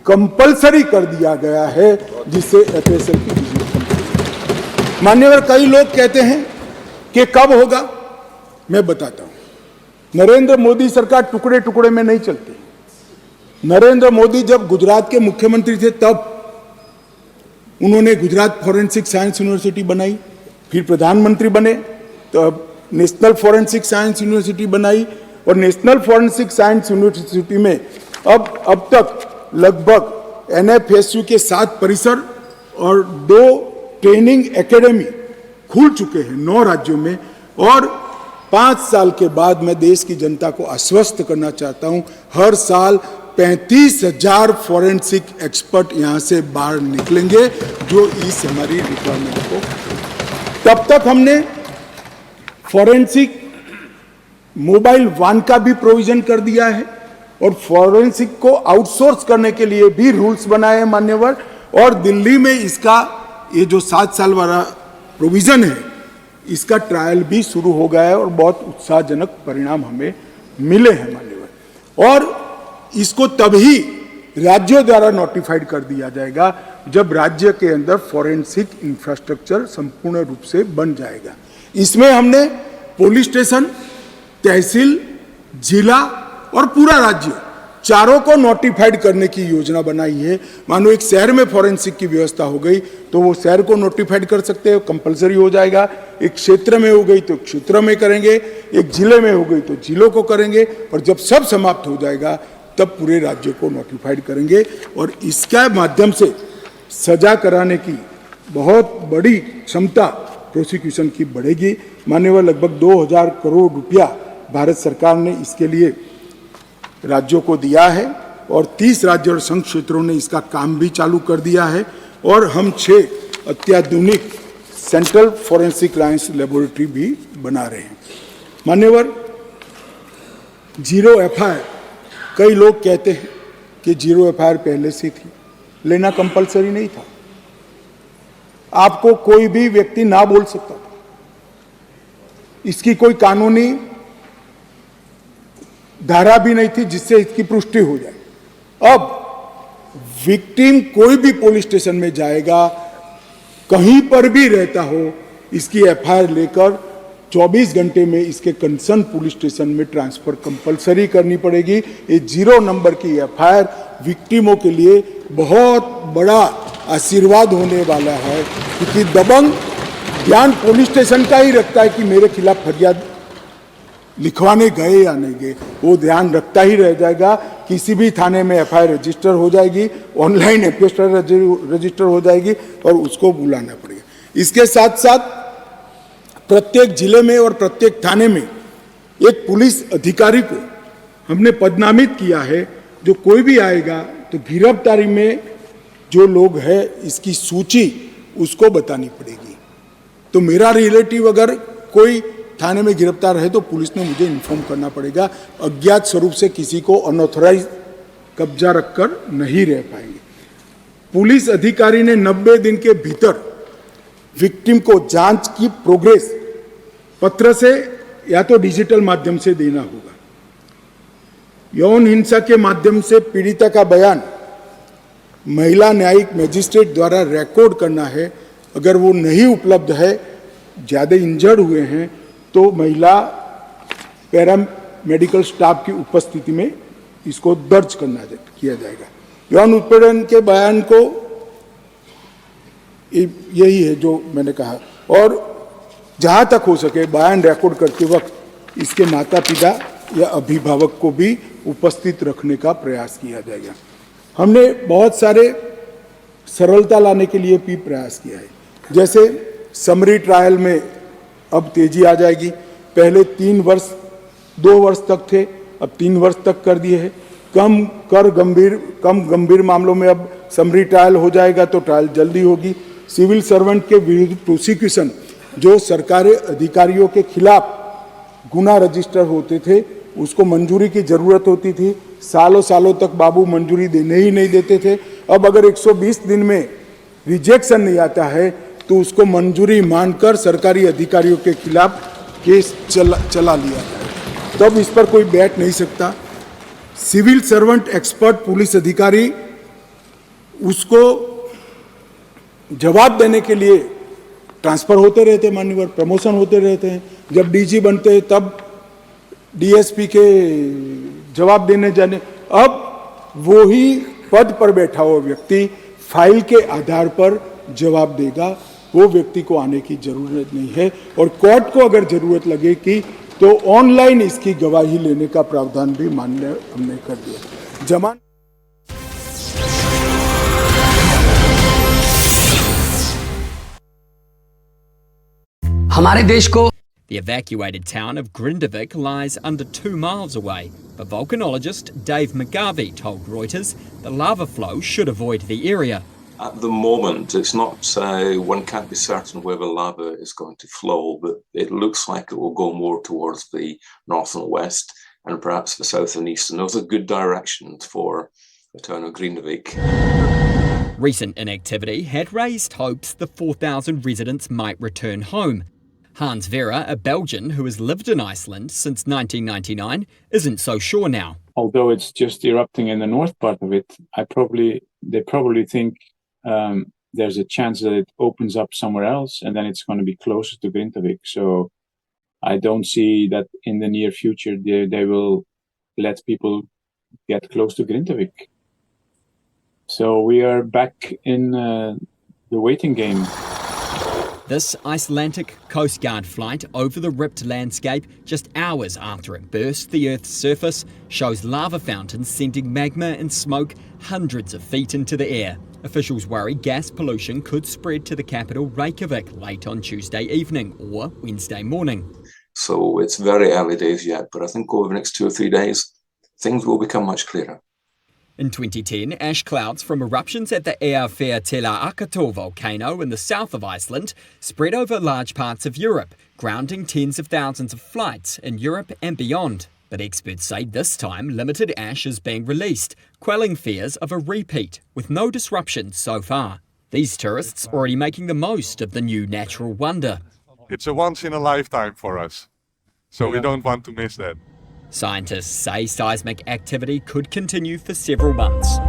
कंपलसरी कर दिया गया है, जिससे एफएसएल की विजिट। मान्यवर, कई लोग कहते हैं कि कब होगा, मैं बताता हूं। नरेंद्र मोदी सरकार टुकड़े टुकड़े में नहीं चलती। नरेंद्र मोदी जब गुजरात के मुख्यमंत्री थे तब उन्होंने गुजरात फॉरेंसिक साइंस यूनिवर्सिटी बनाई, फिर प्रधानमंत्री बने तो अब नेशनल फॉरेंसिक साइंस यूनिवर्सिटी बनाई और नेशनल फॉरेंसिक साइंस यूनिवर्सिटी में अब तक लगभग NFSU के 7 परिसर और 2 ट्रेनिंग एकेडमी खुल चुके हैं 9 राज्यों में। और 5 साल के बाद मैं देश की जनता को आश्वस्त करना चाहता हूं, हर साल 35,000 फॉरेंसिक एक्सपर्ट यहां से बाहर निकलेंगे जो इस हमारी रिक्वायरमेंट को। तब तक हमने फॉरेंसिक मोबाइल वान का भी प्रोविजन कर दिया है और फॉरेंसिक को आउटसोर्स करने के लिए भी रूल्स बनाए हैं मान्यवर। और दिल्ली में इसका ये जो 7 साल वाला प्रोविजन है इसका ट्रायल भी शुरू हो गया है और बहुत उत्साहजनक परिणाम हमें मिले हैं मान्यवर। और इसको तभी राज्यों द्वारा नोटिफाइड कर दिया जाएगा जब राज्य के अंदर फॉरेंसिक इंफ्रास्ट्रक्चर संपूर्ण रूप से बन जाएगा। इसमें हमने पुलिस स्टेशन, तहसील, जिला और पूरा राज्य चारों को नोटिफाइड करने की योजना बनाई है। मानो एक शहर में फॉरेंसिक की व्यवस्था हो गई तो वो शहर को नोटिफाइड कर सकते हैं, कंपलसरी हो जाएगा। एक क्षेत्र में हो गई तो क्षेत्र में करेंगे, एक जिले में हो गई तो जिलों को करेंगे और जब सब समाप्त हो जाएगा तब पूरे राज्य को नोटिफाइड करेंगे। और इसके माध्यम से सजा कराने की बहुत बड़ी क्षमता प्रोसिक्यूशन की बढ़ेगी। मान्यवर लगभग 2000 करोड़ रुपया भारत सरकार ने इसके लिए राज्यों को दिया है और 30 राज्य और संघ क्षेत्रों ने इसका काम भी चालू कर दिया है। और हम 6 अत्याधुनिक सेंट्रल फॉरेंसिक साइंस लेबोरेटरी भी बना रहे हैं। मान्यवर, 0 FIR, कई लोग कहते हैं कि 0 FIR पहले से थी, लेना कंपलसरी नहीं था। आपको कोई भी व्यक्ति ना बोल सकता था, इसकी कोई कानूनी धारा भी नहीं थी जिससे इसकी पुष्टि हो जाए। अब विक्टिम कोई भी पुलिस स्टेशन में जाएगा, कहीं पर भी रहता हो, इसकी FIR लेकर 24 घंटे में इसके कंसर्न पुलिस स्टेशन में ट्रांसफर कंपलसरी करनी पड़ेगी। ये 0 नंबर की FIR विक्टिमों के लिए बहुत बड़ा आशीर्वाद होने वाला है, क्योंकि दबंग ध्यान पुलिस स्टेशन का ही रखता है कि मेरे खिलाफ फरियाद लिखवाने गए या नहीं गए, वो ध्यान रखता ही रह जाएगा। किसी भी थाने में FIR रजिस्टर हो जाएगी, ऑनलाइन FIR रजिस्टर हो जाएगी और उसको बुलाना पड़ेगा। इसके साथ साथ प्रत्येक जिले में और प्रत्येक थाने में एक पुलिस अधिकारी को हमने पदनामित किया है, जो कोई भी आएगा तो गिरफ्तारी में जो लोग हैं इसकी सूची उसको बतानी पड़ेगी। तो मेरा रिलेटिव अगर कोई थाने में गिरफ्तार है तो पुलिस ने मुझे इन्फॉर्म करना पड़ेगा। अज्ञात स्वरूप से किसी को अनऑथराइज कब्जा रखकर नहीं रह पाएंगे। पुलिस अधिकारी ने 90 दिन के भीतर विक्टिम को जांच की प्रोग्रेस पत्र से या तो डिजिटल माध्यम से देना होगा। यौन हिंसा के माध्यम से पीड़िता का बयान महिला न्यायिक मजिस्ट्रेट द्वारा रिकॉर्ड करना है। अगर वो नहीं उपलब्ध है, ज़्यादा इंजर्ड हुए हैं, तो महिला पैरा मेडिकल स्टाफ की उपस्थिति में इसको दर्ज किया जाएगा। यौन उत्पीड़न के बयान को यही है जो मैंने कहा। और जहाँ तक हो सके बयान रिकॉर्ड करते वक्त इसके माता पिता या अभिभावक को भी उपस्थित रखने का प्रयास किया जाएगा। हमने बहुत सारे सरलता लाने के लिए भी प्रयास किया है, जैसे समरी ट्रायल में अब तेजी आ जाएगी। पहले 2 वर्ष तक थे, अब 3 वर्ष तक कर दिए हैं। कम गंभीर मामलों में अब समरी ट्रायल हो जाएगा तो ट्रायल जल्दी होगी। सिविल सर्वेंट के विरुद्ध प्रोसिक्यूशन, जो सरकारी अधिकारियों के खिलाफ गुना रजिस्टर होते थे, उसको मंजूरी की जरूरत होती थी। सालों सालों तक बाबू मंजूरी देने ही नहीं देते थे। अब अगर 120 दिन में रिजेक्शन नहीं आता है तो उसको मंजूरी मानकर सरकारी अधिकारियों के खिलाफ केस चला लिया जाए। तब इस पर कोई बैठ नहीं सकता। सिविल सर्वेंट एक्सपर्ट पुलिस अधिकारी, उसको जवाब देने के लिए ट्रांसफर होते रहते हैं मान्यवर, प्रमोशन होते रहते हैं। जब DG बनते हैं तब DSP के जवाब देने जाने। अब वो ही पद पर बैठा हुआ व्यक्ति फाइल के आधार पर जवाब देगा वो व्यक्ति को आने की जरूरत नहीं है। और कोर्ट को अगर जरूरत लगे कि तो ऑनलाइन इसकी गवाही लेने का प्रावधान भी मान्य हमने कर दिया। जमान हमारे देश को The evacuated town of Grindavik lies under 2 miles away, but volcanologist Dave McGarvey told Reuters the lava flow should avoid the area. At the moment, it's not, one can't be certain where the lava is going to flow, but it looks like it will go more towards the north and west and perhaps the south and east. And those are good directions for the town of Grindavik. Recent inactivity had raised hopes the 4,000 residents might return home. Hans Vera, a Belgian who has lived in Iceland since 1999, isn't so sure now. Although it's just erupting in the north part of it, they probably think there's a chance that it opens up somewhere else and then it's going to be closer to Grindavik. So I don't see that in the near future they will let people get close to Grindavik. So we are back in the waiting game. This Icelandic Coast Guard flight over the ripped landscape just hours after it burst the Earth's surface shows lava fountains sending magma and smoke hundreds of feet into the air. Officials worry gas pollution could spread to the capital Reykjavik late on Tuesday evening or Wednesday morning. So it's very early days yet, but I think over the next 2 or 3 days, things will become much clearer. In 2010, ash clouds from eruptions at the Eyjafjallajökull volcano in the south of Iceland spread over large parts of Europe, grounding tens of thousands of flights in Europe and beyond. But experts say this time limited ash is being released, quelling fears of a repeat, with no disruptions so far. These tourists already making the most of the new natural wonder. It's a once in a lifetime for us, so we don't want to miss that. Scientists say seismic activity could continue for several months.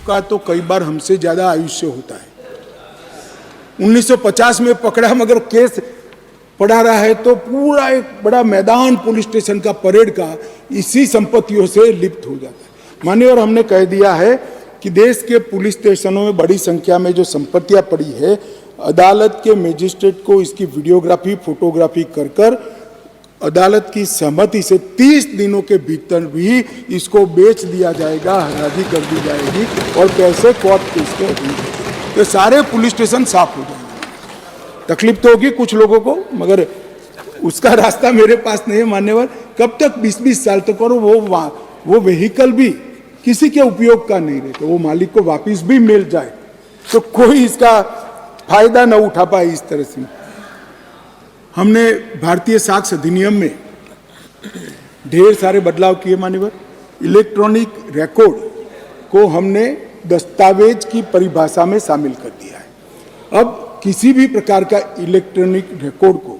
का तो कई बार हमसे ज्यादा आयुष्य होता है। 1950 में पकड़ा, मगर केस पड़ा रहा है तो पूरा एक बड़ा मैदान पुलिस स्टेशन का परेड का इसी संपत्तियों से लिप्त हो जाता है। माननीय, हमने कह दिया है कि देश के पुलिस स्टेशनों में बड़ी संख्या में जो संपत्तियां पड़ी है, अदालत के मजिस्ट्रेट को इसकी वीडियोग्राफी फोटोग्राफी कर अदालत की सहमति से 30 दिनों के भीतर भी इसको बेच दिया जाएगा, हराजी कर दी जाएगी और पैसे कोर्ट केस के अधीन, तो सारे पुलिस स्टेशन साफ हो जाएंगे। तकलीफ तो होगी कुछ लोगों को, मगर उसका रास्ता मेरे पास नहीं है मान्यवर। कब तक 20-20 साल तक, और वो व्हीकल भी किसी के उपयोग का नहीं रहता, वो मालिक को वापस भी मिल जाए तो कोई इसका फायदा न उठा पाए। इस तरह से हमने भारतीय साक्ष्य अधिनियम में ढेर सारे बदलाव किए मान्यवर। इलेक्ट्रॉनिक रिकॉर्ड को हमने दस्तावेज की परिभाषा में शामिल कर दिया है। अब किसी भी प्रकार का इलेक्ट्रॉनिक रिकॉर्ड को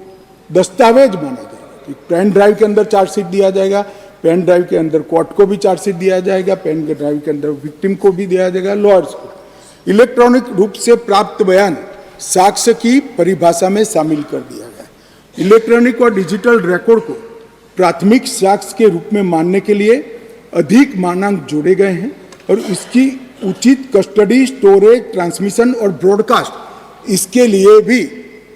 दस्तावेज माना जाएगा कि पेन ड्राइव के अंदर चार्जशीट दिया जाएगा, पेन ड्राइव के अंदर कोर्ट को भी चार्जशीट दिया जाएगा, पेन ड्राइव के अंदर विक्टिम को भी दिया जाएगा, लॉयर्स को। इलेक्ट्रॉनिक रूप से प्राप्त बयान साक्ष्य की परिभाषा में शामिल कर दिया गया। इलेक्ट्रॉनिक और डिजिटल रिकॉर्ड को प्राथमिक साक्ष्य के रूप में मानने के लिए अधिक मानक जोड़े गए हैं और इसकी उचित कस्टडी, स्टोरेज, ट्रांसमिशन और ब्रॉडकास्ट, इसके लिए भी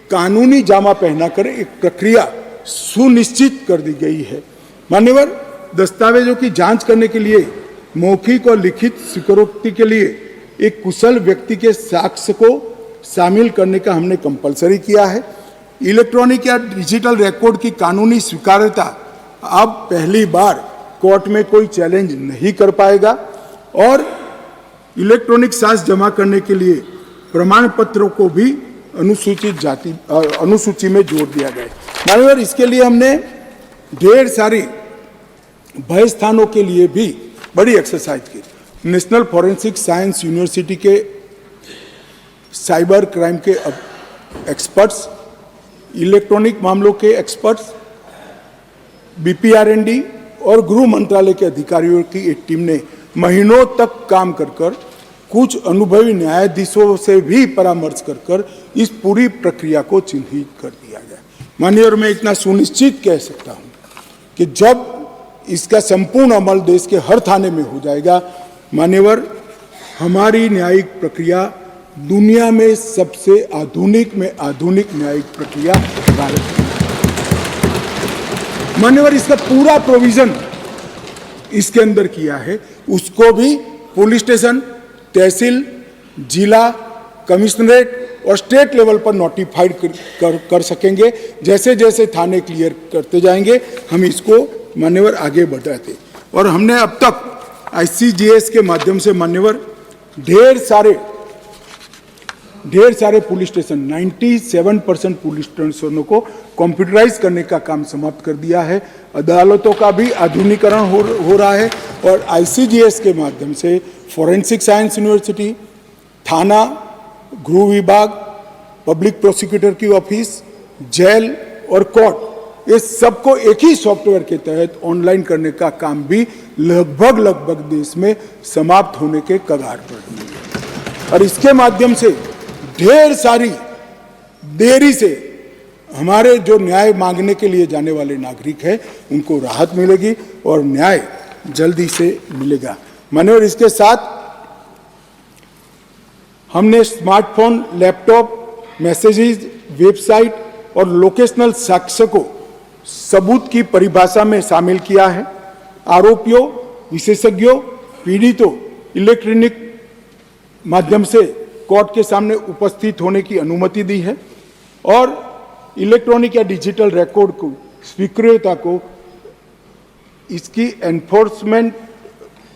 कानूनी जामा पहनाकर एक प्रक्रिया सुनिश्चित कर दी गई है। मान्यवर, दस्तावेजों की जांच करने के लिए मौखिक और लिखित स्वीकारोक्ति के लिए एक कुशल व्यक्ति के साक्ष्य को शामिल करने का हमने कंपलसरी किया है। इलेक्ट्रॉनिक या डिजिटल रिकॉर्ड की कानूनी स्वीकार्यता अब पहली बार कोर्ट में कोई चैलेंज नहीं कर पाएगा और इलेक्ट्रॉनिक साक्ष्य जमा करने के लिए प्रमाण पत्रों को भी अनुसूची में जोड़ दिया गया है। मान्यवर, इसके लिए हमने ढेर सारी भय स्थानों के लिए भी बड़ी एक्सरसाइज की। नेशनल फॉरेंसिक साइंस यूनिवर्सिटी के साइबर क्राइम के एक्सपर्ट्स, इलेक्ट्रॉनिक मामलों के एक्सपर्ट्स, BPRND और गृह मंत्रालय के अधिकारियों की एक टीम ने महीनों तक काम कर कुछ अनुभवी न्यायाधीशों से भी परामर्श कर इस पूरी प्रक्रिया को चिन्हित कर दिया गया। माननीय, मैं इतना सुनिश्चित कह सकता हूं कि जब इसका संपूर्ण अमल देश के हर थाने में हो जाएगा, मान्यवर, हमारी न्यायिक प्रक्रिया दुनिया में सबसे आधुनिक में आधुनिक न्यायिक प्रक्रिया भारत की। मान्यवर, इसका पूरा प्रोविजन इसके अंदर किया है, उसको भी पुलिस स्टेशन, तहसील, जिला, कमिश्नरेट और स्टेट लेवल पर नोटिफाइड कर सकेंगे। जैसे जैसे थाने क्लियर करते जाएंगे हम इसको मान्यवर आगे बढ़ाते। और हमने अब तक ICGS के माध्यम से मान्यवर ढेर सारे पुलिस स्टेशन, 97% पुलिस स्टेशनों को कंप्यूटराइज करने का काम समाप्त कर दिया है। अदालतों का भी आधुनिकीकरण हो रहा है और ICGS के माध्यम से फॉरेंसिक साइंस यूनिवर्सिटी, थाना, गृह विभाग, पब्लिक प्रोसिक्यूटर की ऑफिस, जेल और कोर्ट, ये सबको एक ही सॉफ्टवेयर के तहत ऑनलाइन करने का काम भी लगभग देश में समाप्त होने के कगार पर है। और इसके माध्यम से ढेर सारी देरी से हमारे जो न्याय मांगने के लिए जाने वाले नागरिक हैं उनको राहत मिलेगी और न्याय जल्दी से मिलेगा। मान्यवर, इसके साथ हमने स्मार्टफोन, लैपटॉप, मैसेजेस, वेबसाइट और लोकेशनल साक्ष्य को सबूत की परिभाषा में शामिल किया है। आरोपियों, विशेषज्ञों, पीड़ितों इलेक्ट्रॉनिक माध्यम से कोर्ट के सामने उपस्थित होने की अनुमति दी है और इलेक्ट्रॉनिक या डिजिटल रिकॉर्ड को स्वीकार्यता को इसकी एनफोर्समेंट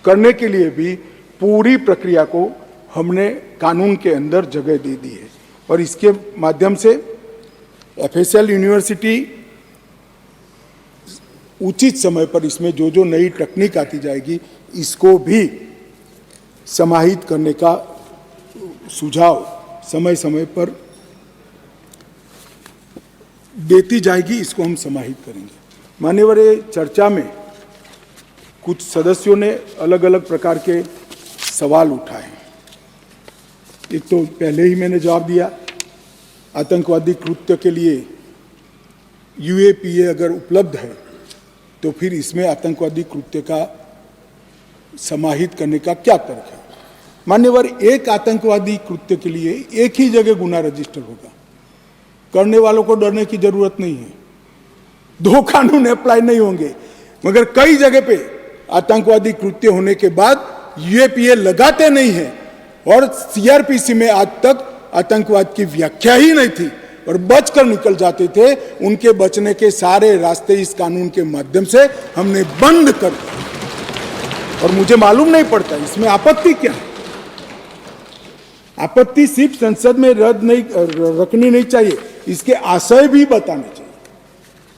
करने के लिए भी पूरी प्रक्रिया को हमने कानून के अंदर जगह दे दी है। और इसके माध्यम से FSL यूनिवर्सिटी उचित समय पर इसमें जो नई तकनीक आती जाएगी इसको भी समाहित करने का सुझाव समय समय पर देती जाएगी, इसको हम समाहित करेंगे। मान्यवर, चर्चा में कुछ सदस्यों ने अलग अलग प्रकार के सवाल उठाए। एक तो पहले ही मैंने जवाब दिया, आतंकवादी कृत्य के लिए UAPA अगर उपलब्ध है तो फिर इसमें आतंकवादी कृत्य का समाहित करने का क्या तर्क है। मान्यवर, एक आतंकवादी कृत्य के लिए एक ही जगह गुना रजिस्टर होगा, करने वालों को डरने की जरूरत नहीं है, 2 कानून अप्लाई नहीं होंगे। मगर कई जगह पे आतंकवादी कृत्य होने के बाद UAPA लगाते नहीं है और CRPC में आज तक आतंकवाद की व्याख्या ही नहीं थी और बचकर निकल जाते थे। उनके बचने के सारे रास्ते इस कानून के माध्यम से हमने बंद कर दिए। और मुझे मालूम नहीं पड़ता इसमें आपत्ति क्या है। आपत्ति सिर्फ संसद में रद्द नहीं रखनी नहीं चाहिए, इसके आशय भी बताने चाहिए।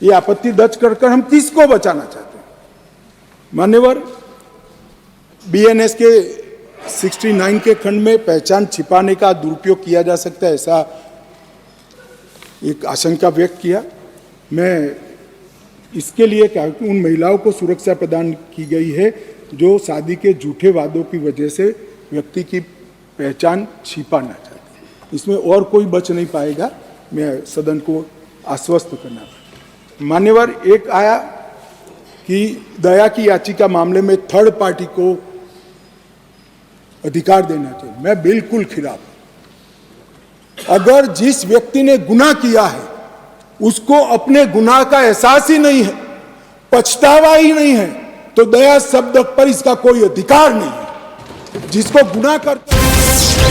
ये आपत्ति दर्ज कर हम किसको बचाना चाहते हैं? मान्यवर, बीएनएस के 69 के खंड में पहचान छिपाने का दुरुपयोग किया जा सकता है, ऐसा एक आशंका व्यक्त किया। मैं इसके लिए क्या कि उन महिलाओं को सुरक्षा प्रदान की गई है जो शादी के झूठे वादों की वजह से व्यक्ति की पहचान छिपाना चाहते हैं। इसमें और कोई बच नहीं पाएगा, मैं सदन को आश्वस्त करना। मान्यवर, एक आया कि दया की याचिका मामले में थर्ड पार्टी को अधिकार देना चाहिए। मैं बिल्कुल खिलाफ। अगर जिस व्यक्ति ने गुनाह किया है उसको अपने गुनाह का एहसास ही नहीं है, पछतावा ही नहीं है, तो दया शब्द पर इसका कोई अधिकार नहीं है। जिसको गुनाह करता है